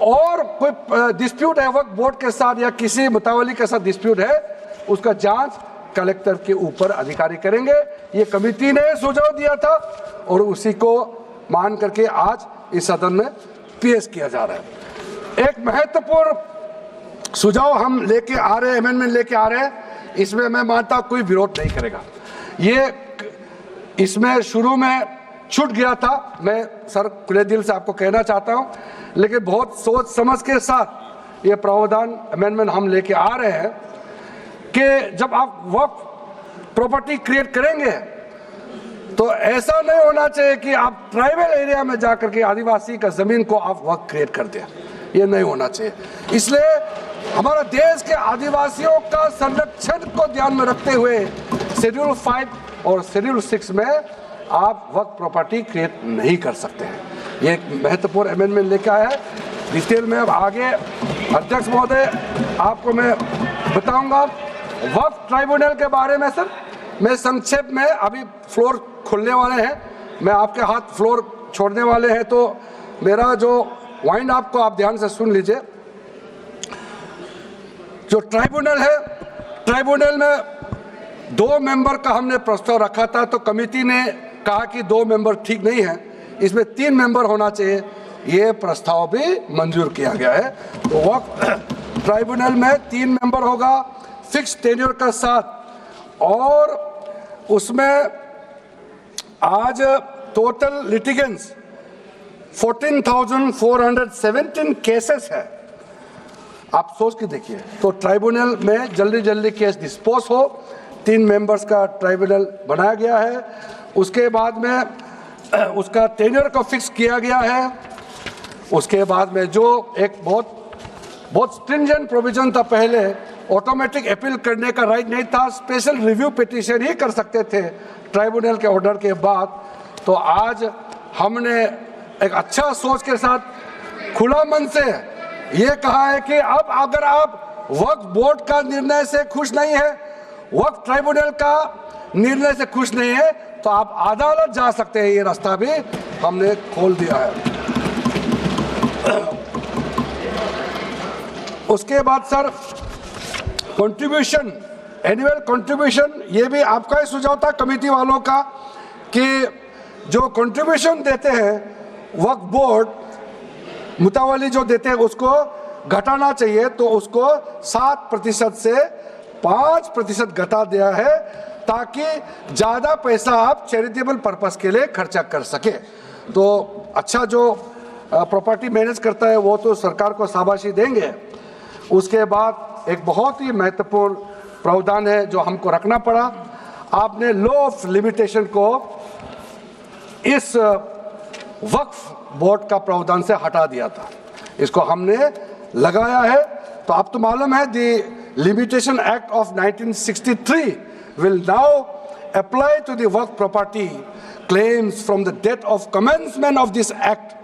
और कोई डिस्प्यूट है वक्फ बोर्ड के साथ या किसी मुतावली के साथ डिस्प्यूट है, उसका जांच कलेक्टर के ऊपर अधिकारी करेंगे। ये कमेटी ने सुझाव दिया था और उसी को मान करके आज इस सदन में पेश किया जा रहा है। एक महत्वपूर्ण सुझाव हम लेके आ रहे हैं, अमेंडमेंट लेके आ रहे हैं, इसमें मैं मानता कोई विरोध नहीं करेगा। ये इसमें शुरू में छूट गया था, मैं सर खुले दिल से आपको कहना चाहता हूं, लेकिन बहुत सोच समझ के साथ ये प्रावधान अमेंडमेंट हम लेके आ रहे हैं कि जब आप वक्फ प्रॉपर्टी क्रिएट करेंगे तो ऐसा नहीं होना चाहिए कि आप ट्राइबल एरिया में जाकर के आदिवासी का जमीन को आप वक्फ क्रिएट कर दें। ये नहीं होना चाहिए। इसलिए हमारा देश के आदिवासियों का संरक्षण को ध्यान में रखते हुए शेड्यूल 5 और शेड्यूल 6 में आप वक्फ प्रॉपर्टी क्रिएट नहीं कर सकते हैं। ये एक महत्वपूर्ण अमेंडमेंट लेके आया है। डिटेल में अब आगे अध्यक्ष महोदय आपको मैं बताऊंगा। वक्फ ट्राइब्यूनल के बारे में सर मैं संक्षेप में, अभी फ्लोर खुलने वाले हैं, मैं आपके हाथ फ्लोर छोड़ने वाले हैं, तो मेरा जो वाइंड आपको आप ध्यान से सुन लीजिए। जो ट्राइब्यूनल है, ट्राइब्यूनल में 2 मेंबर का हमने प्रस्ताव रखा था, तो कमेटी ने कहा कि 2 मेंबर ठीक नहीं है, इसमें 3 मेंबर होना चाहिए। ये प्रस्ताव भी मंजूर किया गया है। तो वक्फ ट्राइब्यूनल में 3 मेंबर होगा फिक्स टेन्योर का साथ, और उसमें आज टोटल लिटिगेंस 14,417 केसेस है। आप सोच के देखिए, तो ट्राइब्यूनल में जल्दी जल्दी केस डिस्पोज हो, 3 मेंबर्स का ट्राइब्यूनल बनाया गया है। उसके बाद में उसका टेन्योर को फिक्स किया गया है। उसके बाद में जो एक बहुत स्ट्रिंजेंट प्रोविजन था, पहले ऑटोमेटिक अपील करने का राइट नहीं था, स्पेशल रिव्यू पिटीशन ही कर सकते थे ट्राइब्यूनल के ऑर्डर के बाद। तो आज हमने एक अच्छा सोच के साथ खुला मन से ये कहा है कि अब अगर आप वक्फ बोर्ड का निर्णय से खुश नहीं है, वक्फ ट्राइब्यूनल का निर्णय से खुश नहीं है, तो आप अदालत जा सकते हैं। ये रास्ता भी हमने खोल दिया है। उसके बाद सर कंट्रीब्यूशन, एनुअल कंट्रीब्यूशन, ये भी आपका ही सुझाव था कमेटी वालों का कि जो कंट्रीब्यूशन देते हैं वक्फ बोर्ड मुतावली जो देते हैं उसको घटाना चाहिए, तो उसको 7% से 5% घटा दिया है, ताकि ज़्यादा पैसा आप चैरिटेबल पर्पस के लिए खर्चा कर सके। तो अच्छा जो प्रॉपर्टी मैनेज करता है वो तो सरकार को शाबाशी देंगे। उसके बाद एक बहुत ही महत्वपूर्ण प्रावधान है जो हमको रखना पड़ा, आपने लॉ ऑफ लिमिटेशन को इस वक्फ बोर्ड का प्रावधान से हटा दिया था, इसको हमने लगाया है। तो अब तो मालूम है the limitation act of 1963 will now apply to the work property claims from the date of commencement of this act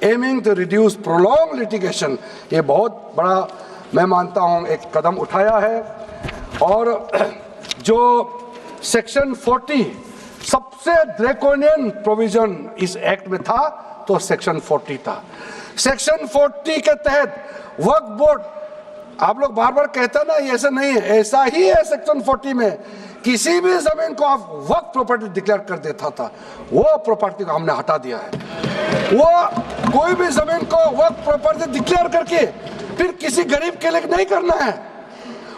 aiming to reduce prolonged litigation। ये बहुत बड़ा मैं मानता हूँ एक कदम उठाया है। और जो सेक्शन 40 सबसे ड्रैकोनियन प्रोविजन इस एक्ट में था तो सेक्शन 40 था। सेक्शन 40 के तहत वक्फ बोर्ड, आप लोग बार बार कहते हैं ना ये ऐसा नहीं है, ऐसा ही है। सेक्शन 40 में किसी भी जमीन को आप वक्फ प्रॉपर्टी डिक्लेयर कर देता था, वो प्रॉपर्टी को हमने हटा दिया है। वो कोई भी जमीन को वक्फ प्रॉपर्टी डिक्लेयर करके फिर किसी गरीब के लिए नहीं करना है।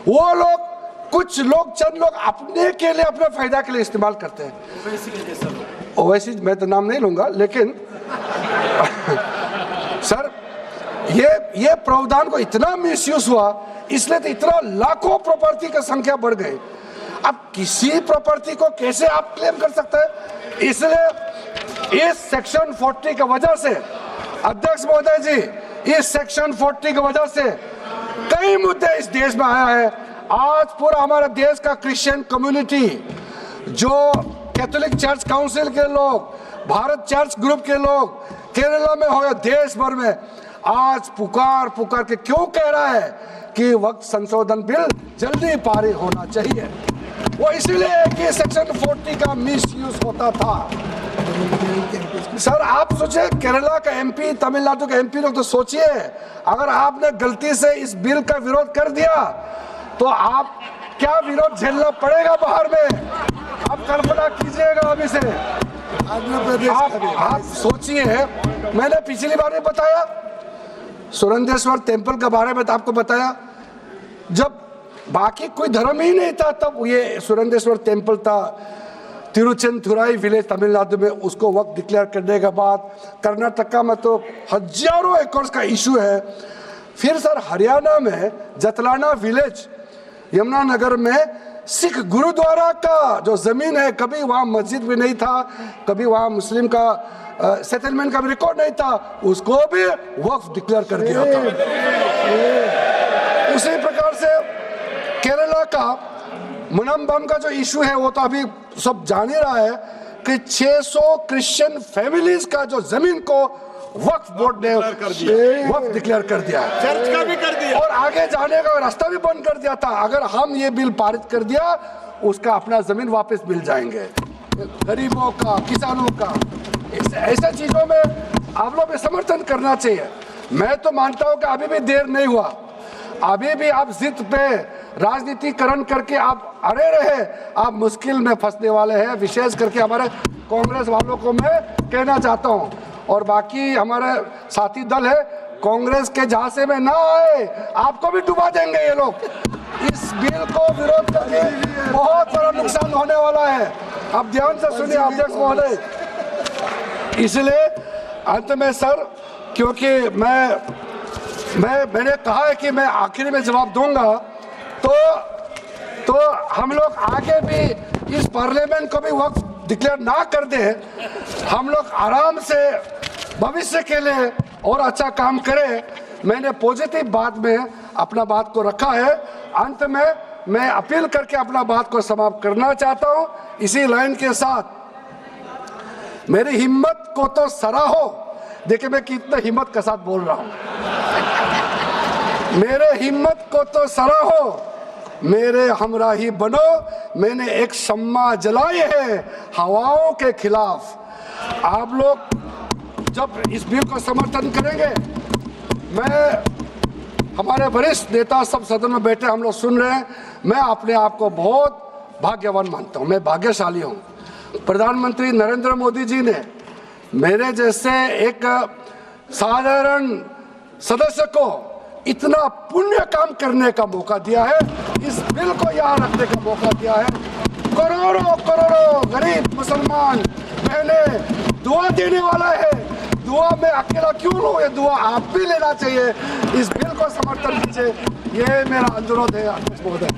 वो लोग कुछ लोग चंद लोग अपने के लिए अपने फायदा के लिए इस्तेमाल करते हैं। ओवैसी मैं तो नाम नहीं लूंगा, लेकिन सर ये प्रावधान को इतना मिसयूज हुआ, इसलिए तो इतना लाखों प्रॉपर्टी की संख्या बढ़ गई। अब किसी प्रॉपर्टी को कैसे आप क्लेम कर सकते हैं? इसलिए इस सेक्शन 40 की वजह से अध्यक्ष महोदय जी, इस सेक्शन 40 की वजह से कई मुद्दे इस देश में आया है। आज पूरा हमारा देश का क्रिश्चियन कम्युनिटी, जो कैथोलिक चर्च काउंसिल के लोग, भारत चर्च ग्रुप के लोग, केरला में हो, देश भर में आज पुकार के क्यों कह रहा है कि वक्त संशोधन बिल जल्दी पारित होना चाहिए। वो इसीलिए कि सेक्शन 40 का मिसयूज होता था। सर आप सोचिए, केरला का एमपी, तमिलनाडु का एमपी लोग तो सोचिए, अगर आपने गलती से इस बिल का विरोध कर दिया तो आप क्या विरोध झेलना पड़ेगा बाहर में, आप कल्पना कीजिएगा। अभी से आप सोचिए, मैंने पिछली बार भी बताया सुरेंद्रेश्वर टेम्पल के बारे में, तो आपको बताया जब बाकी कोई धर्म ही नहीं था तब ये सुरेंद्रेश्वर टेम्पल था। तिरुचेंदुराई विलेज तमिलनाडु में, उसको वक्त डिक्लेयर करने के बाद कर्नाटका में तो हजारों एकड़ का इशू है। फिर सर हरियाणा में जतलाना विलेज यमुनानगर में सिख गुरुद्वारा का जो जमीन है, कभी वहाँ मस्जिद भी नहीं था, कभी वहाँ मुस्लिम का सेटलमेंट का भी रिकॉर्ड नहीं था, उसको भी वक्फ डिक्लेयर कर दिया था। उसी प्रकार से केरला का मनम्बम का जो इशू है वो तो अभी सब जान ही रहा है कि 600 क्रिश्चियन फैमिलीज का जो जमीन को वक्फ बोर्ड ने वक्फ डिक्लेयर कर दिया, चर्च का भी कर दिया और आगे जाने का रास्ता भी बंद कर दिया था। अगर हम ये बिल पारित कर दिया, उसका अपना जमीन वापस मिल जाएंगे गरीबों का, किसानों का। ऐसे चीजों में आप लोग भी समर्थन करना चाहिए। मैं तो मानता हूं कि अभी भी देर नहीं हुआ, अभी भी आप जिद पे राजनीतिकरण करके आप अड़े रहे, आप मुश्किल में फंसने वाले हैं। विशेष करके हमारे कांग्रेस वालों को मैं कहना चाहता हूं, और बाकी हमारे साथी दल है, कांग्रेस के झांसे में ना आए, आपको भी डुबा देंगे ये लोग। इस बिल को विरोध करके बहुत बड़ा नुकसान होने वाला है। आप ध्यान से सुनिए अध्यक्ष महोदय। इसलिए अंत में सर, क्योंकि मैंने कहा है कि मैं आखिर में जवाब दूंगा, तो हम लोग आगे भी इस पार्लियामेंट को भी वक्त डिक्लेयर ना कर दे, हम लोग आराम से भविष्य के लिए और अच्छा काम करें। मैंने पॉजिटिव बात में अपना बात को रखा है। अंत में मैं अपील करके अपना बात को समाप्त करना चाहता हूं इसी लाइन के साथ। मेरी हिम्मत को तो सराहो। देखिए मैं कितना हिम्मत के साथ बोल रहा हूं। मेरे हिम्मत को तो सराहो, मेरे हमराही बनो, मैंने एक शम्मा जलाई है हवाओं के खिलाफ। आप लोग जब इस बिल को समर्थन करेंगे, मैं हमारे वरिष्ठ नेता सब सदन में बैठे हम लोग सुन रहे हैं, मैं अपने आप को बहुत भाग्यवान मानता हूं, मैं भाग्यशाली हूं। प्रधानमंत्री नरेंद्र मोदी जी ने मेरे जैसे एक साधारण सदस्य को इतना पुण्य काम करने का मौका दिया है, इस बिल को यहाँ रखने का मौका दिया है। करोड़ों करोड़ों गरीब मुसलमान बहने दुआ देने वाला है। दुआ में अकेला क्यों लूं, ये दुआ आप भी लेना चाहिए। इस बिल को समर्थन कीजिए, ये मेरा अनुरोध है अध्यक्ष महोदय।